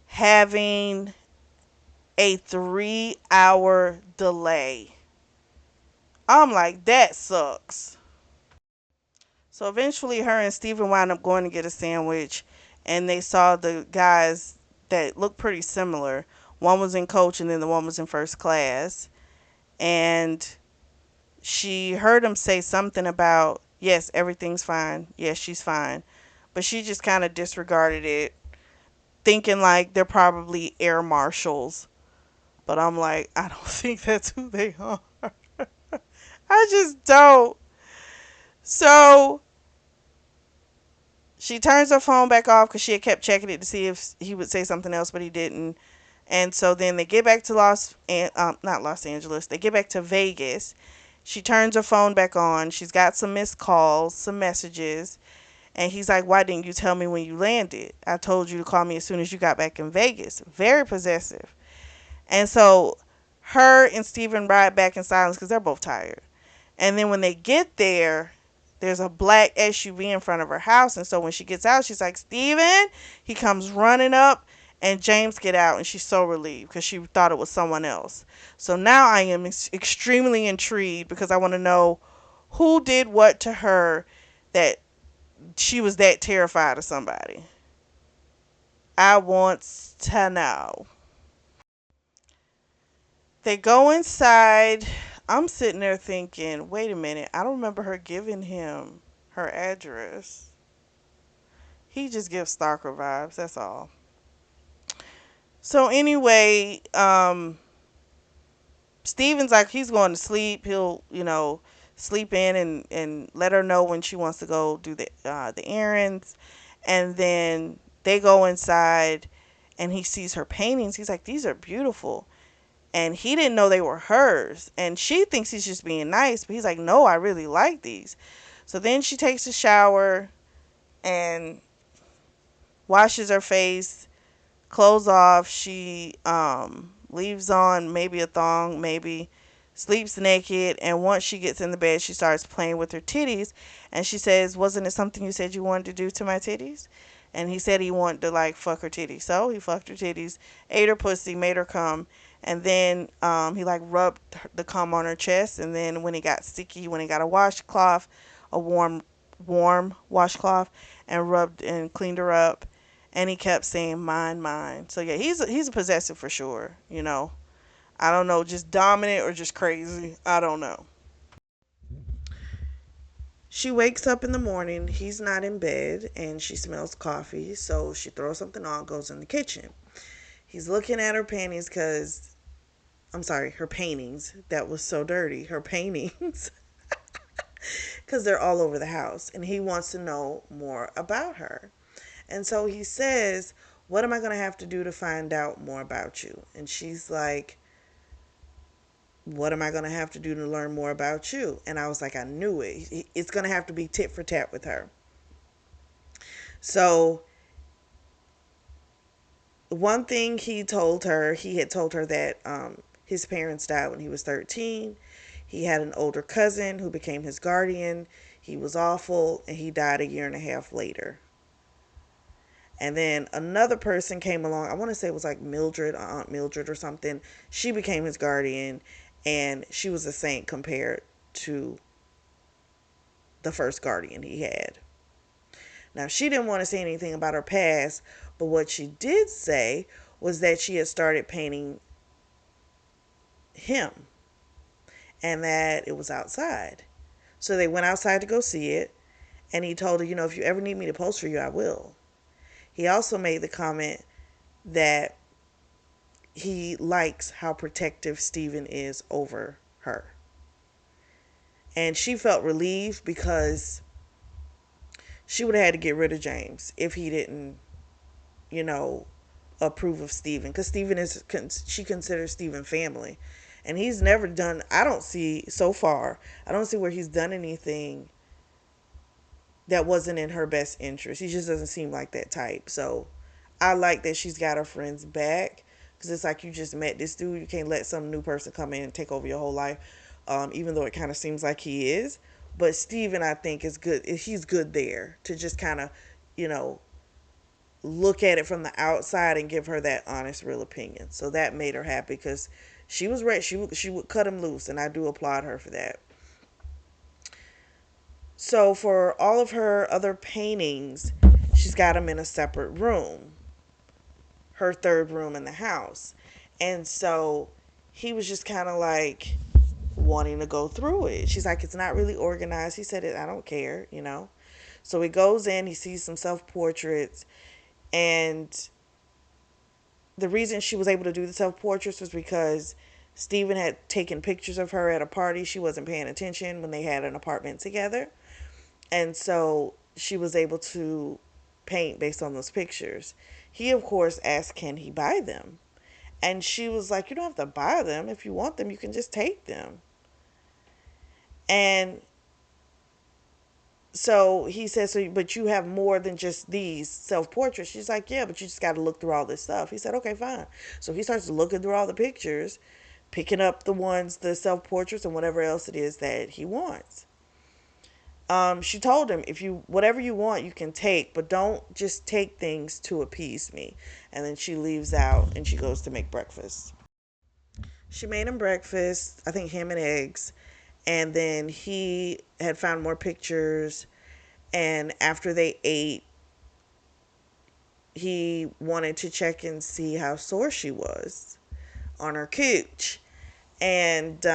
having a 3-hour delay. I'm like, that sucks. So eventually, her and Steven wound up going to get a sandwich, and they saw the guys that looked pretty similar. One was in coach, and then the one was in first class. And she heard him say something about, yes, everything's fine. Yes, she's fine. But she just kind of disregarded it, thinking like they're probably air marshals. But I'm like, I don't think that's who they are. I just don't. So she turns her phone back off because she had kept checking it to see if he would say something else, but he didn't. And so then they get back to not Los Angeles. They get back to Vegas. She turns her phone back on. She's got some missed calls, some messages. And he's like, "Why didn't you tell me when you landed? I told you to call me as soon as you got back in Vegas." Very possessive. And so her and Steven ride back in silence because they're both tired. And then when they get there, there's a black SUV in front of her house. And so when she gets out, she's like, "Steven." He comes running up and James get out and she's so relieved because she thought it was someone else. So now I am extremely intrigued because I want to know who did what to her that she was that terrified of somebody. I want to know. They go inside. I'm sitting there thinking, wait a minute, I don't remember her giving him her address. He just gives stalker vibes, that's all. So anyway, Steven's like he's going to sleep. He'll, sleep in and let her know when she wants to go do the errands. And then they go inside and he sees her paintings. He's like, "These are beautiful." And he didn't know they were hers. And she thinks he's just being nice, but he's like, "No, I really like these." So then she takes a shower and washes her face, clothes off. She leaves on maybe a thong, maybe sleeps naked. And once she gets in the bed, she starts playing with her titties. And she says, "Wasn't it something you said you wanted to do to my titties?" And he said he wanted to like fuck her titties. So he fucked her titties, ate her pussy, made her come. And then he like rubbed the cum on her chest. And then when it got sticky, when he got a washcloth, a warm washcloth, and rubbed and cleaned her up. And he kept saying, "Mine, mine." So yeah, he's a possessive for sure. I don't know, just dominant or just crazy. I don't know. She wakes up in the morning. He's not in bed, and she smells coffee. So she throws something on, goes in the kitchen. He's looking at her panties because I'm sorry, her paintings. That was so dirty. Her paintings. Because they're all over the house. And he wants to know more about her. And so he says, "What am I going to have to do to find out more about you?" And she's like, "What am I going to have to do to learn more about you?" And I was like, I knew it. It's going to have to be tit for tat with her. So, one thing he had told her that his parents died when he was 13. He had an older cousin who became his guardian. He was awful, and he died a year and a half later. And then another person came along. I want to say it was like Mildred, Aunt Mildred or something. She became his guardian, and she was a saint compared to the first guardian he had. Now, she didn't want to say anything about her past, but what she did say was that she had started painting him and that it was outside. So they went outside to go see it, and he told her, if you ever need me to post for you, I will. He also made the comment that he likes how protective Steven is over her. And she felt relieved because she would have had to get rid of James if he didn't, you know, approve of Steven. Because she considers Steven family. And he's never done, I don't see, so far, I don't see where he's done anything that wasn't in her best interest. He just doesn't seem like that type. So I like that she's got her friends back, because it's like you just met this dude. You can't let some new person come in and take over your whole life, even though it kind of seems like he is. But Steven, I think, is good. He's good there to just kind of, you know, look at it from the outside and give her that honest, real opinion. So that made her happy because she was ready. She would cut him loose, and I do applaud her for that. So for all of her other paintings, she's got them in a separate room, her third room in the house. And so he was just kind of like wanting to go through it. She's like, it's not really organized. He said, I don't care. So he goes in, he sees some self portraits, and the reason she was able to do the self portraits was because Steven had taken pictures of her at a party. She wasn't paying attention when they had an apartment together. And so she was able to paint based on those pictures. He, of course, asked, can he buy them? And she was like, you don't have to buy them. If you want them, you can just take them. And so he says, but you have more than just these self-portraits. She's like, yeah, but you just got to look through all this stuff. He said, okay, fine. So he starts looking through all the pictures, picking up the self-portraits and whatever else it is that he wants. She told him, whatever you want, you can take, but don't just take things to appease me. And then she leaves out and she goes to make breakfast. She made him breakfast, I think ham and eggs. And then he had found more pictures. And after they ate, he wanted to check and see how sore she was on her cooch. And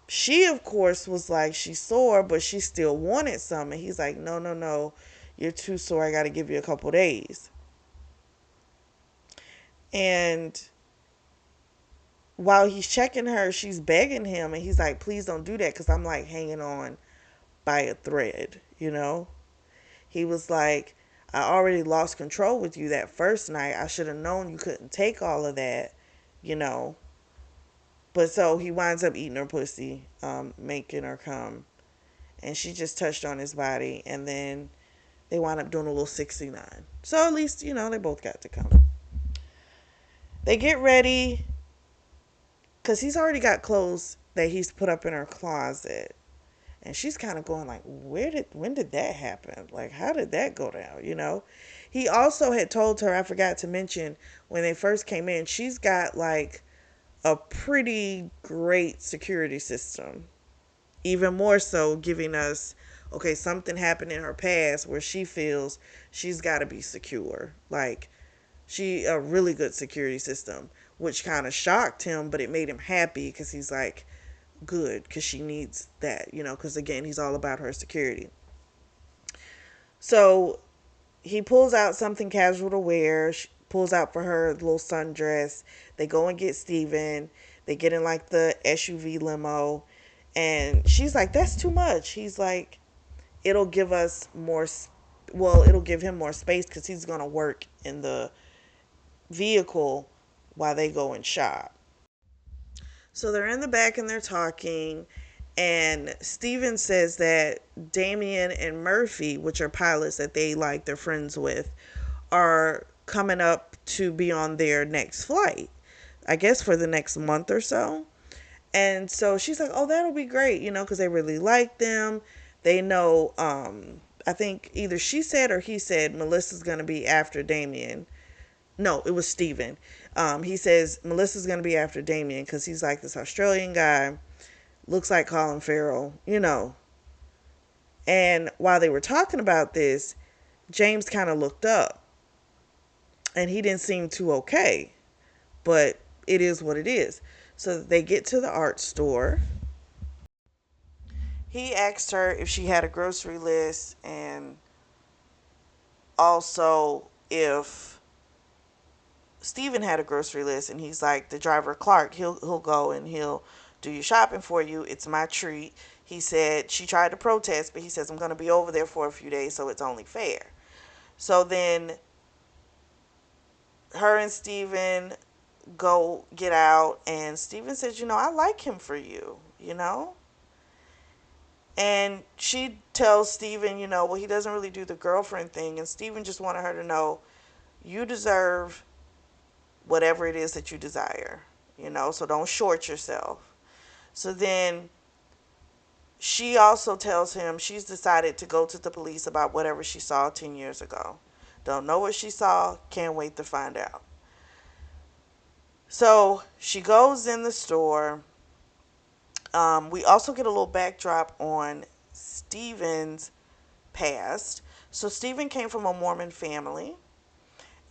she, of course, was like, she's sore, but she still wanted some. And he's like, no, no, no, you're too sore. I got to give you a couple days. And while he's checking her, she's begging him. And he's like, please don't do that, because I'm like hanging on by a thread. He was like, I already lost control with you that first night. I should have known you couldn't take all of that, you know. But so he winds up eating her pussy, making her come. And she just touched on his body. And then they wound up doing a little 69. So at least, they both got to come. They get ready, because he's already got clothes that he's put up in her closet. And she's kind of going like, when did that happen? Like, how did that go down? He also had told her, I forgot to mention, when they first came in, she's got like a pretty great security system. Even more so, giving us, okay, something happened in her past where she feels she's got to be secure. Like, a really good security system, which kind of shocked him, but it made him happy because he's like, good, because she needs that, because again, he's all about her security. So he pulls out something casual to wear. She pulls out for her a little sundress. They go and get Steven. They get in like the SUV limo, and she's like, that's too much. He's like, it'll give us more, it'll give him more space because he's going to work in the vehicle while they go and shop. So they're in the back and they're talking, and Steven says that Damien and Murphy, which are pilots that they're friends with, are coming up to be on their next flight, I guess for the next month or so. And so she's like, oh, that'll be great, because they really like them. They know, I think either she said or he said Melissa's going to be after Damien. No, it was Steven. He says Melissa's going to be after Damien because he's like this Australian guy, looks like Colin Farrell, And while they were talking about this, James kind of looked up and he didn't seem too okay, but it is what it is. So they get to the art store. He asked her if she had a grocery list and also if Steven had a grocery list, and he's like, the driver Clark, he'll go and he'll do your shopping for you. It's my treat. He said she tried to protest, but he says I'm going to be over there for a few days, so it's only fair. So then her and Steven go get out, and Steven says, I like him for you, And she tells Steven, well, he doesn't really do the girlfriend thing, and Steven just wanted her to know, you deserve whatever it is that you desire, so don't short yourself. So then she also tells him she's decided to go to the police about whatever she saw 10 years ago. Don't know what she saw, can't wait to find out. So she goes in the store. We also get a little backdrop on Stephen's past. So Stephen came from a Mormon family,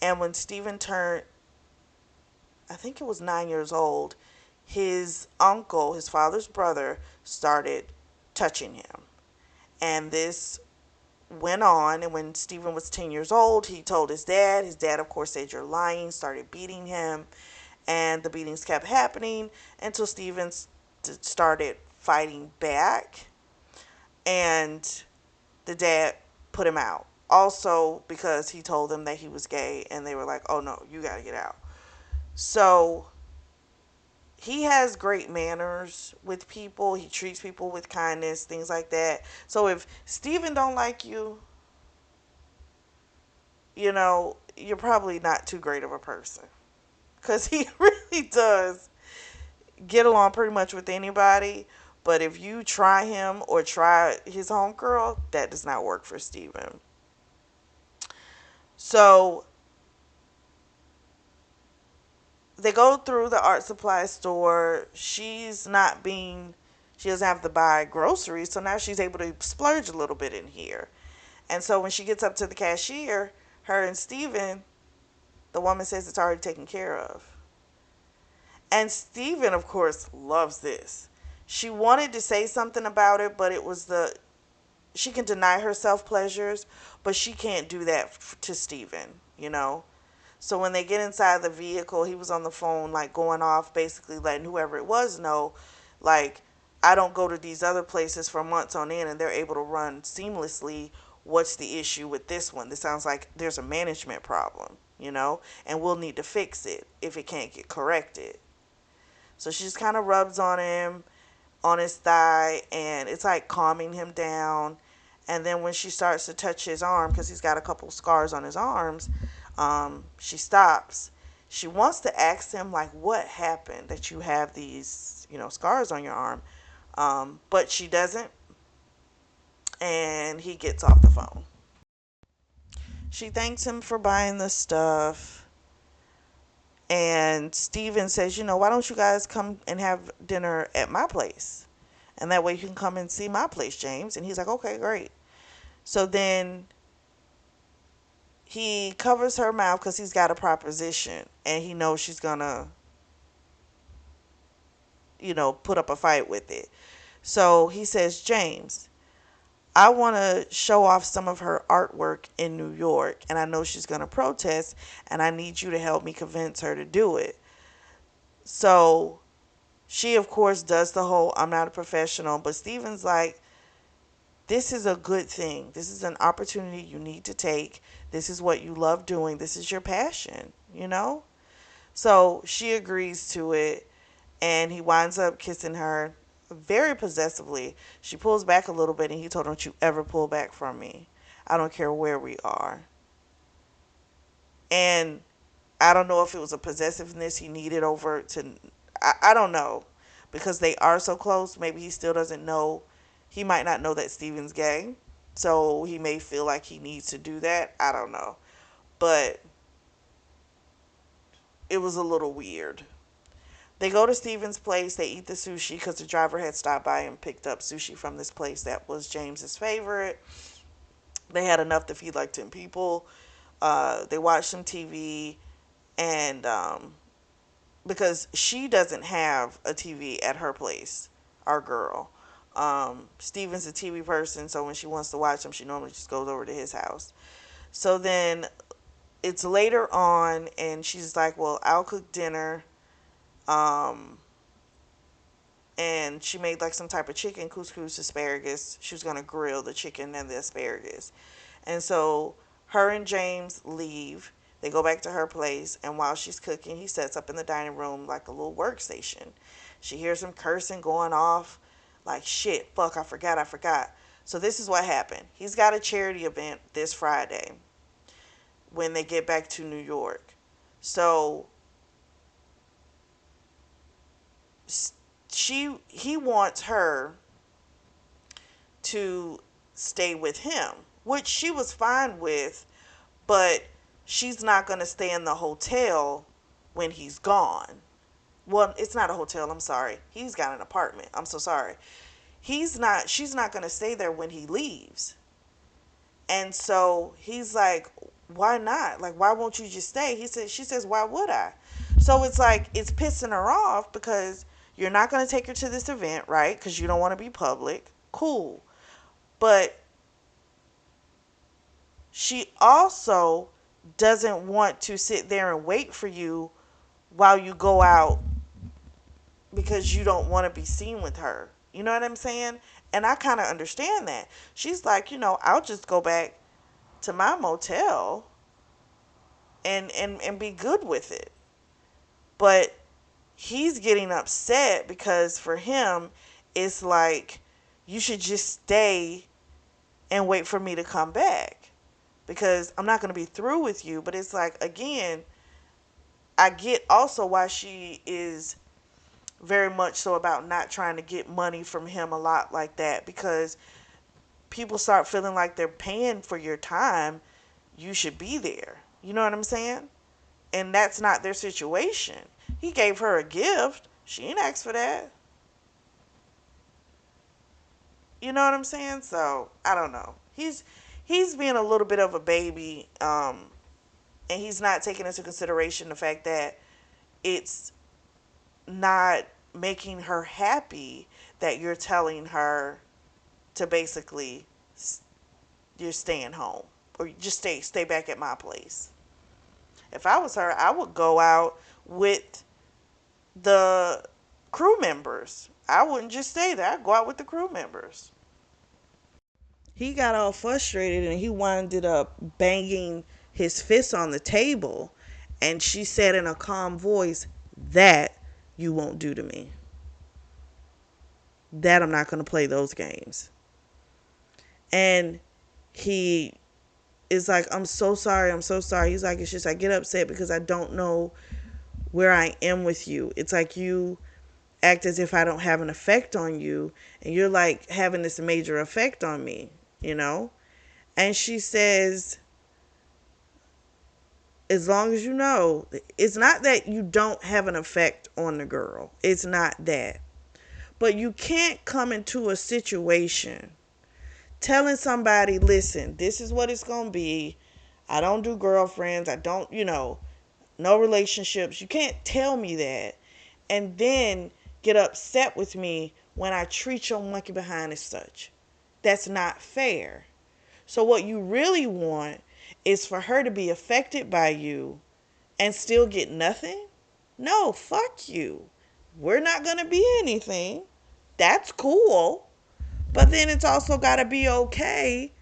and when Stephen turned, I think it was 9 years old, his uncle, his father's brother, started touching him. And this went on. And when Stephen was 10 years old, he told his dad. His dad, of course, said, you're lying, started beating him. And the beatings kept happening until Stephen started fighting back. And the dad put him out. Also because he told them that he was gay. And they were like, oh no, you got to get out. So he has great manners with people. He treats people with kindness, things like that. So if Steven don't like you, you're probably not too great of a person. Because he really does get along pretty much with anybody. But if you try him or try his homegirl, that does not work for Steven. So they go through the art supply store. She doesn't have to buy groceries, so now she's able to splurge a little bit in here. And so when she gets up to the cashier, her and Steven, the woman says it's already taken care of. And Steven, of course, loves this. She wanted to say something about it, but she can deny herself pleasures, but she can't do that to Steven. So when they get inside the vehicle, he was on the phone, like going off, basically letting whoever it was know, like, I don't go to these other places for months on end and they're able to run seamlessly. What's the issue with this one? This sounds like there's a management problem, and we'll need to fix it if it can't get corrected. So she just kind of rubs on him, on his thigh, and it's like calming him down. And then when she starts to touch his arm, because he's got a couple scars on his arms, she stops. She wants to ask him, like, what happened that you have these, scars on your arm. But she doesn't. And he gets off the phone. She thanks him for buying the stuff. And Steven says, why don't you guys come and have dinner at my place? And that way you can come and see my place, James. And he's like, okay, great. So then he covers her mouth because he's got a proposition. And he knows she's going to, put up a fight with it. So he says, James, I want to show off some of her artwork in New York, and I know she's going to protest, and I need you to help me convince her to do it. So she, of course, does the whole, I'm not a professional, but Steven's like, this is a good thing. This is an opportunity you need to take. This is what you love doing. This is your passion. So she agrees to it, and he winds up kissing her very possessively. She pulls back a little bit, and he told her, don't you ever pull back from me. I don't care where we are. And I don't know if it was a possessiveness he needed over to, I don't know, because they are so close. Maybe he still doesn't know. He might not know that Steven's gay, so he may feel like he needs to do that. I don't know. But it was a little weird. They go to Steven's place. They eat the sushi because the driver had stopped by and picked up sushi from this place that was James's favorite. They had enough to feed like 10 people. They watched some TV, and because she doesn't have a TV at her place, our girl. Steven's a TV person, so when she wants to watch them, she normally just goes over to his house. So then it's later on, and she's like, "Well, I'll cook dinner." Um, and she made like some type of chicken couscous asparagus. She was gonna grill the chicken and the asparagus. And so her and James leave. They go back to her place, and while she's cooking, he sets up in the dining room like a little workstation. She hears him cursing, going off, like, shit, fuck, I forgot. So this is what happened. He's got a charity event this Friday when they get back to New York. So he wants her to stay with him, which she was fine with, but she's not going to stay in the hotel when he's gone. Well, it's not a hotel, I'm sorry. He's got an apartment. I'm so sorry. She's not going to stay there when he leaves. And so he's like, why not? Like, why won't you just stay? She says, why would I? So it's like, it's pissing her off because you're not going to take her to this event, right? Because you don't want to be public. Cool. But she also doesn't want to sit there and wait for you while you go out because you don't want to be seen with her. You know what I'm saying? And I kind of understand that. She's like, I'll just go back to my motel and be good with it. But he's getting upset because for him, it's like, you should just stay and wait for me to come back because I'm not going to be through with you. But it's like, again, I get also why she is very much so about not trying to get money from him a lot like that, because people start feeling like they're paying for your time. You should be there. You know what I'm saying? And that's not their situation. He gave her a gift. She ain't asked for that. You know what I'm saying? So I don't know. He's being a little bit of a baby, and he's not taking into consideration the fact that it's not making her happy that you're telling her to basically, you're staying home or just stay back at my place. If I was her, I would go out with the crew members. I wouldn't just stay there. I'd go out with the crew members. He got all frustrated and he winded up banging his fist on the table. And she said in a calm voice, "That you won't do to me. That I'm not going to play those games." And he is like, "I'm so sorry. I'm so sorry." He's like, "It's just I get upset because I don't know where I am with you. It's like you act as if I don't have an effect on you, and you're like having this major effect on me, you know?" And she says, "As long as you know, it's not that you don't have an effect on the girl. It's not that. But you can't come into a situation telling somebody, listen, this is what it's going to be. I don't do girlfriends. I don't, no relationships. You can't tell me that and then get upset with me when I treat your monkey behind as such. That's not fair." So what you really want is for her to be affected by you and still get nothing? No, fuck you. We're not going to be anything. That's cool. But then it's also got to be okay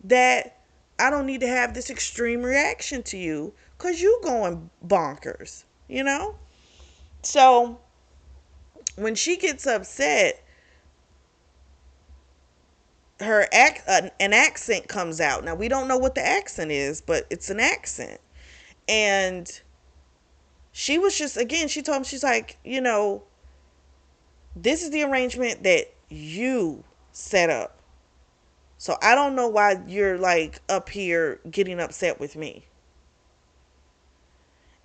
that I don't need to have this extreme reaction to you because you going bonkers, you know? So when she gets upset, an accent comes out. Now we don't know what the accent is, but it's an accent. And she was just, again, she told him, she's like, this is the arrangement that you set up. So I don't know why you're like up here getting upset with me.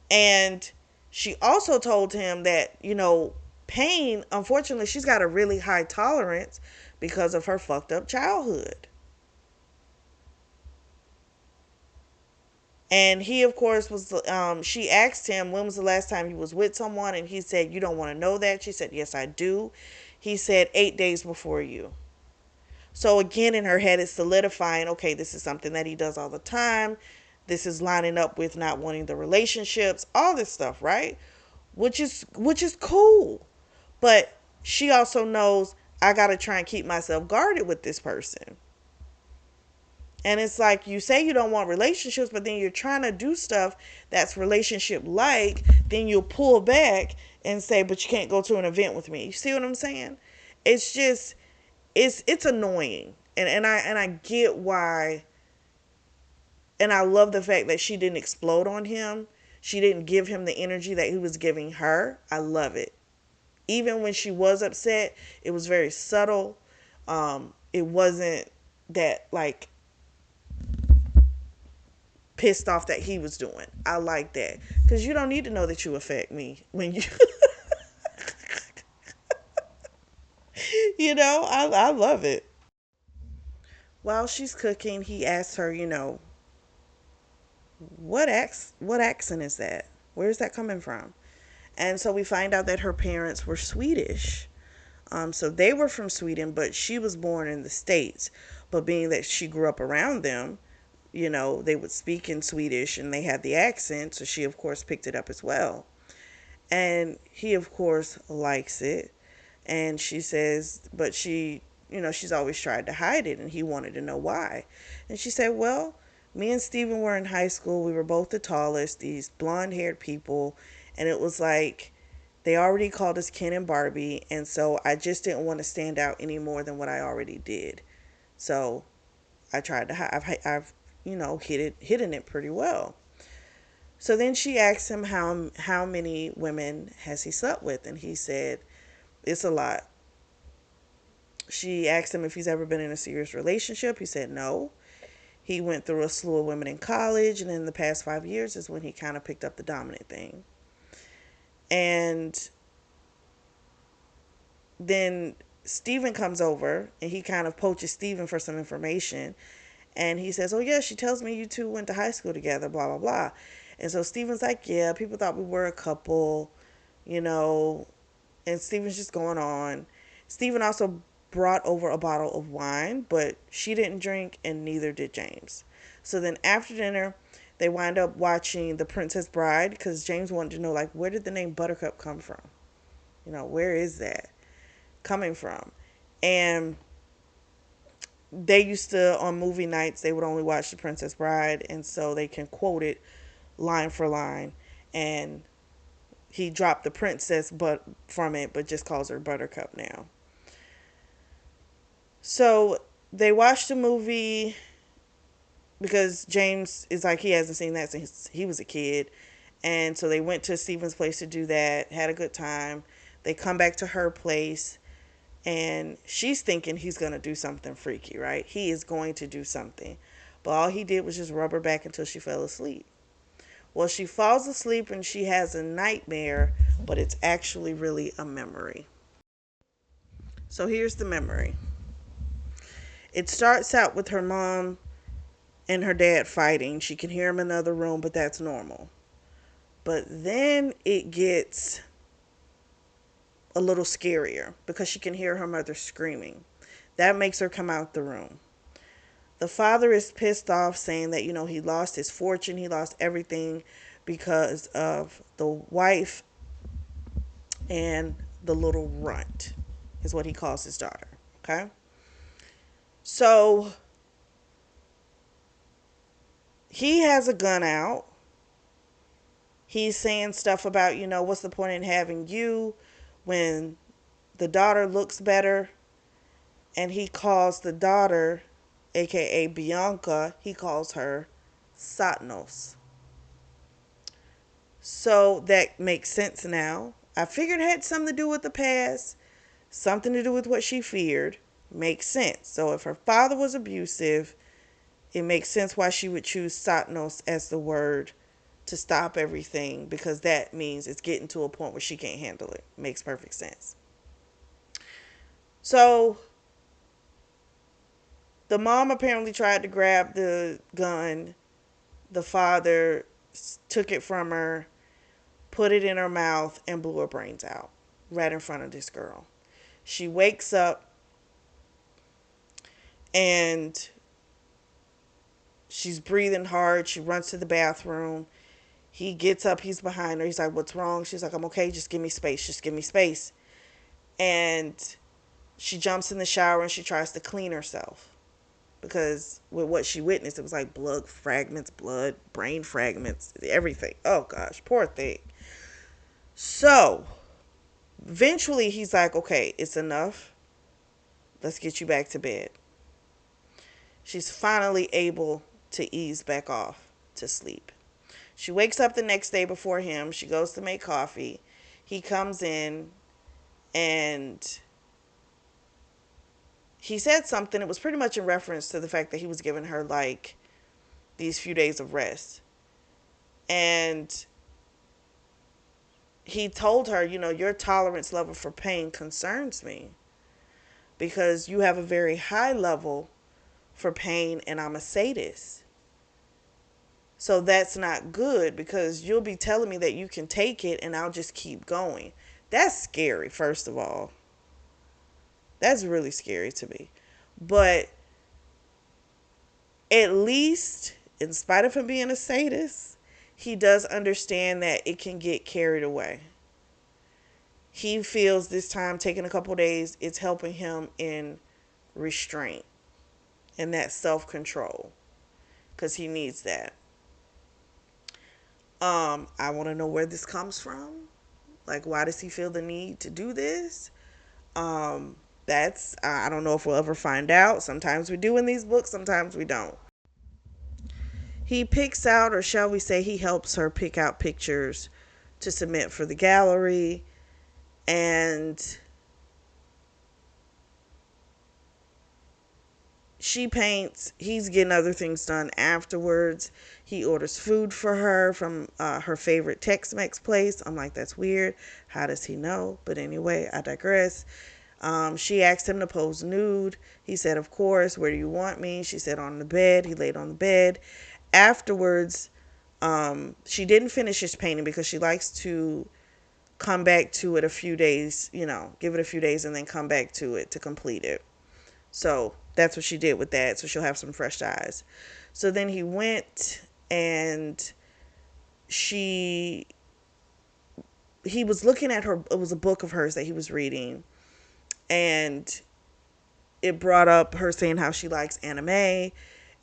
And She also told him that, pain, unfortunately, she's got a really high tolerance because of her fucked up childhood. And he, of course, she asked him when was the last time he was with someone, and he said, "You don't want to know that." She said, "Yes, I do." He said, "8 days before you." So again, in her head, it's solidifying, okay, this is something that he does all the time. This is lining up with not wanting the relationships, all this stuff, right? Which is cool. But she also knows I got to try and keep myself guarded with this person. And it's like you say you don't want relationships, but then you're trying to do stuff that's relationship like, then you'll pull back and say, but you can't go to an event with me. You see what I'm saying? It's just it's annoying. And I get why, and I love the fact that she didn't explode on him. She didn't give him the energy that he was giving her. I love it. Even when she was upset, it was very subtle. It wasn't that like pissed off that he was doing. I like that because you don't need to know that you affect me when you, I love it. While she's cooking, he asks her, what accent is that? Where's that coming from? And so we find out that her parents were Swedish. So they were from Sweden, but she was born in the States. But being that she grew up around them, they would speak in Swedish and they had the accent. So she, of course, picked it up as well. And he, of course, likes it. And she says, but she's always tried to hide it. And he wanted to know why. And she said, well, me and Steven were in high school. We were both the tallest, these blonde haired people. And it was like, they already called us Ken and Barbie, and so I just didn't want to stand out any more than what I already did. So I tried to. I've hidden it pretty well. So then she asked him how many women has he slept with, and he said it's a lot. She asked him if he's ever been in a serious relationship. He said no. He went through a slew of women in college, and in the past 5 years is when he kind of picked up the dominant thing. And then Steven comes over and he kind of poaches Steven for some information. And he says, "Oh, yeah, she tells me you two went to high school together, blah, blah, blah." And so Steven's like, "Yeah, people thought we were a couple, you know." And Steven's just going on. Steven also brought over a bottle of wine, but she didn't drink and neither did James. So then after dinner, they wind up watching The Princess Bride because James wanted to know, like, where did the name Buttercup come from? Where is that coming from? And they used to, on movie nights, they would only watch The Princess Bride, and so they can quote it line for line. And he dropped the princess but from it, but just calls her Buttercup now. So they watched the movie because James is like, he hasn't seen that since he was a kid. And so they went to Steven's place to do that, had a good time. They come back to her place, and she's thinking he's going to do something freaky, right? He is going to do something. But all he did was just rub her back until she fell asleep. Well, she falls asleep and she has a nightmare, but it's actually really a memory. So here's the memory. It starts out with her mom and her dad fighting. She can hear them in the other room, but that's normal. But then it gets a little scarier because she can hear her mother screaming. That makes her come out the room. The father is pissed off, saying that, he lost his fortune, he lost everything because of the wife and the little runt, is what he calls his daughter. Okay? So he has a gun out. He's saying stuff about, what's the point in having you when the daughter looks better? And he calls the daughter, aka Bianca, he calls her Satnos. So that makes sense now. I figured it had something to do with the past, something to do with what she feared. Makes sense. So if her father was abusive, it makes sense why she would choose Satnos as the word to stop everything because that means it's getting to a point where she can't handle it. Makes perfect sense. So the mom apparently tried to grab the gun. The father took it from her, put it in her mouth, and blew her brains out right in front of this girl. She wakes up and she's breathing hard. She runs to the bathroom. He gets up. He's behind her. He's like, "What's wrong?" She's like, "I'm okay. Just give me space. Just give me space." And she jumps in the shower and she tries to clean herself because with what she witnessed, it was like blood fragments, blood, brain fragments, everything. Oh gosh, poor thing. So eventually he's like, "Okay, it's enough. Let's get you back to bed." She's finally able to ease back off to sleep. She wakes up the next day before him. She goes to make coffee. He comes in and he said something. It was pretty much in reference to the fact that he was giving her like these few days of rest. And he told her, your tolerance level for pain concerns me because you have a very high level for pain and I'm a sadist. So that's not good because you'll be telling me that you can take it and I'll just keep going. That's scary, first of all. That's really scary to me. But at least, in spite of him being a sadist, he does understand that it can get carried away. He feels this time taking a couple days, it's helping him in restraint and that self-control because he needs that. I want to know where this comes from. Like, why does he feel the need to do this? That's I don't know if we'll ever find out. Sometimes we do in these books, sometimes we don't. He picks out, or shall we say, he helps her pick out pictures to submit for the gallery, and she paints. He's getting other things done afterwards. He orders food for her from her favorite Tex-Mex place. I'm like, that's weird. How does he know? But anyway, I digress. She asked him to pose nude. He said, of course. Where do you want me? She said, on the bed. He laid on the bed. Afterwards, she didn't finish his painting because she likes to come back to it a few days, give it a few days and then come back to it to complete it. So that's what she did with that. So she'll have some fresh eyes. So then he went and he was looking at her. It was a book of hers that he was reading. And it brought up her saying how she likes anime.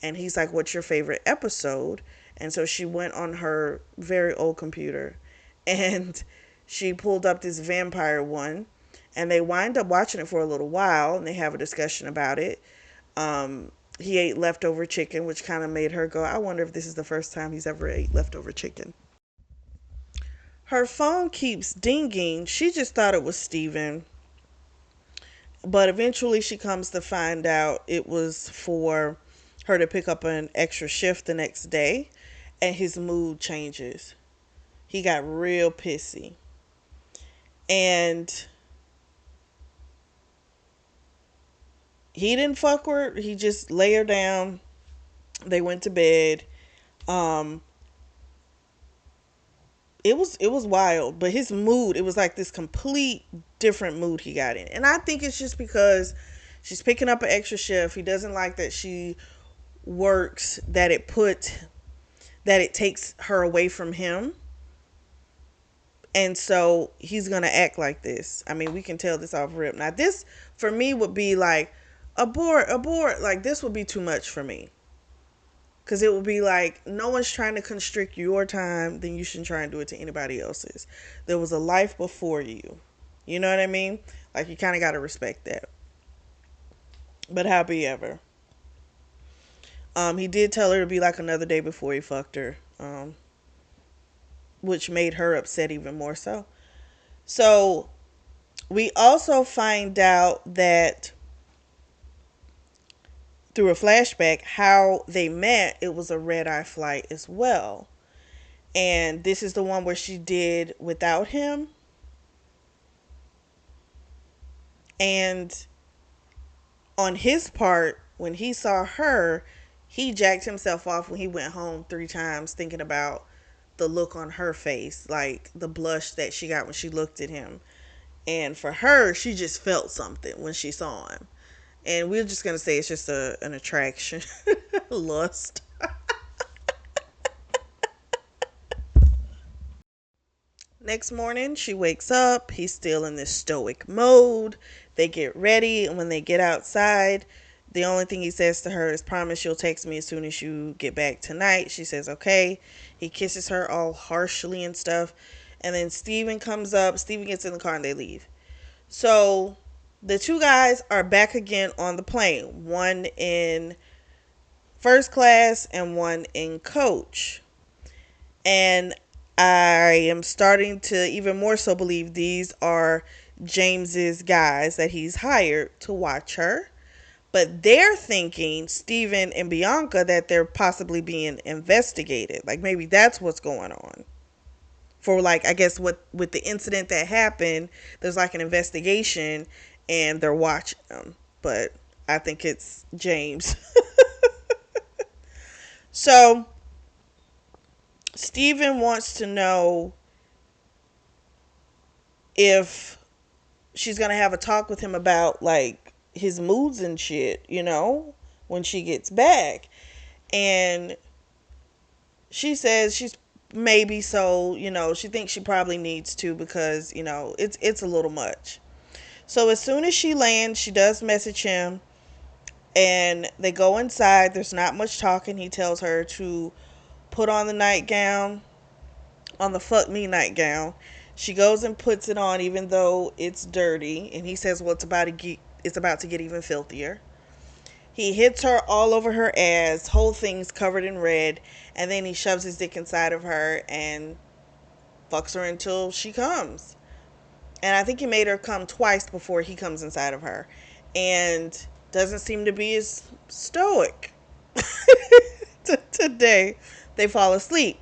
And he's like, what's your favorite episode? And so she went on her very old computer and she pulled up this vampire one. And they wind up watching it for a little while and they have a discussion about it. He ate leftover chicken, which kind of made her go, I wonder if this is the first time he's ever ate leftover chicken. Her phone keeps dinging. She just thought it was Steven. But eventually she comes to find out it was for her to pick up an extra shift the next day. And his mood changes. He got real pissy. And he didn't fuck with her. He just lay her down. They went to bed. Um, it was wild, but his mood, it was like this complete different mood he got in. And I think it's just because she's picking up an extra shift. He doesn't like that she works, that it takes her away from him. And so he's going to act like this. I mean, we can tell this off rip. Now this for me would be like abort. Like this would be too much for me. Because it would be like, no one's trying to constrict your time, then you shouldn't try and do it to anybody else's. There was a life before you. You know what I mean? Like, you kind of got to respect that. But however, he did tell her to be like another day before he fucked her, which made her upset even more so. So, we also find out that through a flashback, how they met, it was a red-eye flight as well. And this is the one where she did without him. And on his part, when he saw her, he jacked himself off when he went home 3 times thinking about the look on her face, like the blush that she got when she looked at him. And for her, she just felt something when she saw him. And we're just going to say it's just an attraction, lust. Next morning, she wakes up. He's still in this stoic mode. They get ready, and when they get outside, the only thing he says to her is, "Promise you'll text me as soon as you get back tonight." She says, "Okay." He kisses her all harshly and stuff. And then Steven comes up. Steven gets in the car and they leave. So the two guys are back again on the plane, one in first class and one in coach. And I am starting to even more so believe these are James's guys that he's hired to watch her. But they're thinking, Steven and Bianca, that they're possibly being investigated. Like maybe that's what's going on. For like, I guess what with the incident that happened, there's like an investigation and they're watching them. But I think it's James. So Steven wants to know if she's gonna have a talk with him about like his moods and shit, when she gets back. And she says she's maybe so, she thinks she probably needs to because, it's a little much. So as soon as she lands, she does message him and they go inside. There's not much talking. He tells her to put on the nightgown, on the fuck me nightgown. She goes and puts it on even though it's dirty, and he says, "Well, it's about to get even filthier." He hits her all over her ass, whole thing's covered in red, and then he shoves his dick inside of her and fucks her until she comes. And I think he made her come twice before he comes inside of her. And doesn't seem to be as stoic. Today, they fall asleep.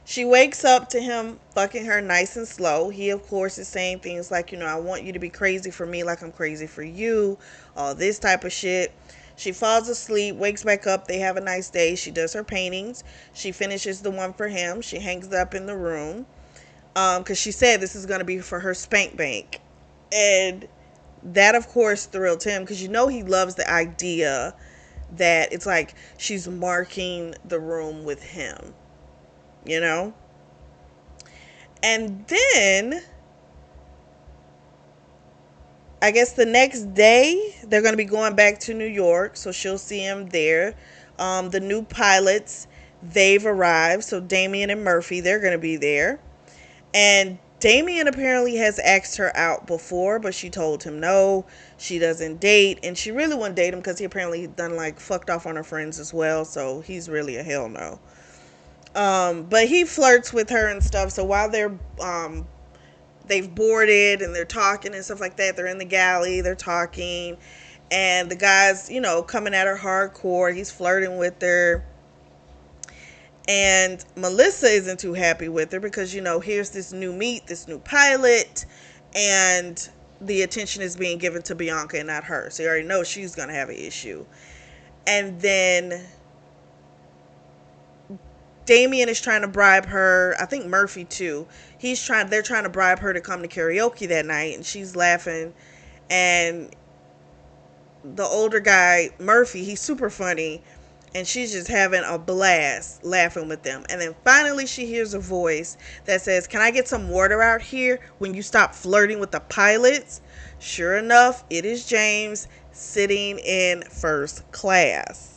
She wakes up to him fucking her nice and slow. He, of course, is saying things like, "I want you to be crazy for me like I'm crazy for you," all this type of shit. She falls asleep, wakes back up. They have a nice day. She does her paintings. She finishes the one for him. She hangs it up in the room because she said this is going to be for her spank bank. And that, of course, thrilled him because he loves the idea that it's like she's marking the room with him, you know? And then, I guess the next day, they're going to be going back to New York, so she'll see him there. The new pilots, they've arrived, so Damien and Murphy, they're going to be there. And Damien apparently has asked her out before, but she told him no, she doesn't date. And she really wouldn't date him because he apparently done like fucked off on her friends as well, so he's really a hell no. But he flirts with her and stuff, so while they've boarded and they're talking and stuff like that, they're in the galley, they're talking, and the guy's, coming at her hardcore, he's flirting with her. And Melissa isn't too happy with her because, here's this new pilot, and the attention is being given to Bianca and not her. So you already know she's going to have an issue. And then Damien is trying to bribe her. I think Murphy too. They're trying to bribe her to come to karaoke that night, and she's laughing. And the older guy, Murphy, he's super funny. And she's just having a blast laughing with them. And then finally she hears a voice that says, "Can I get some water out here when you stop flirting with the pilots?" Sure enough, it is James sitting in first class.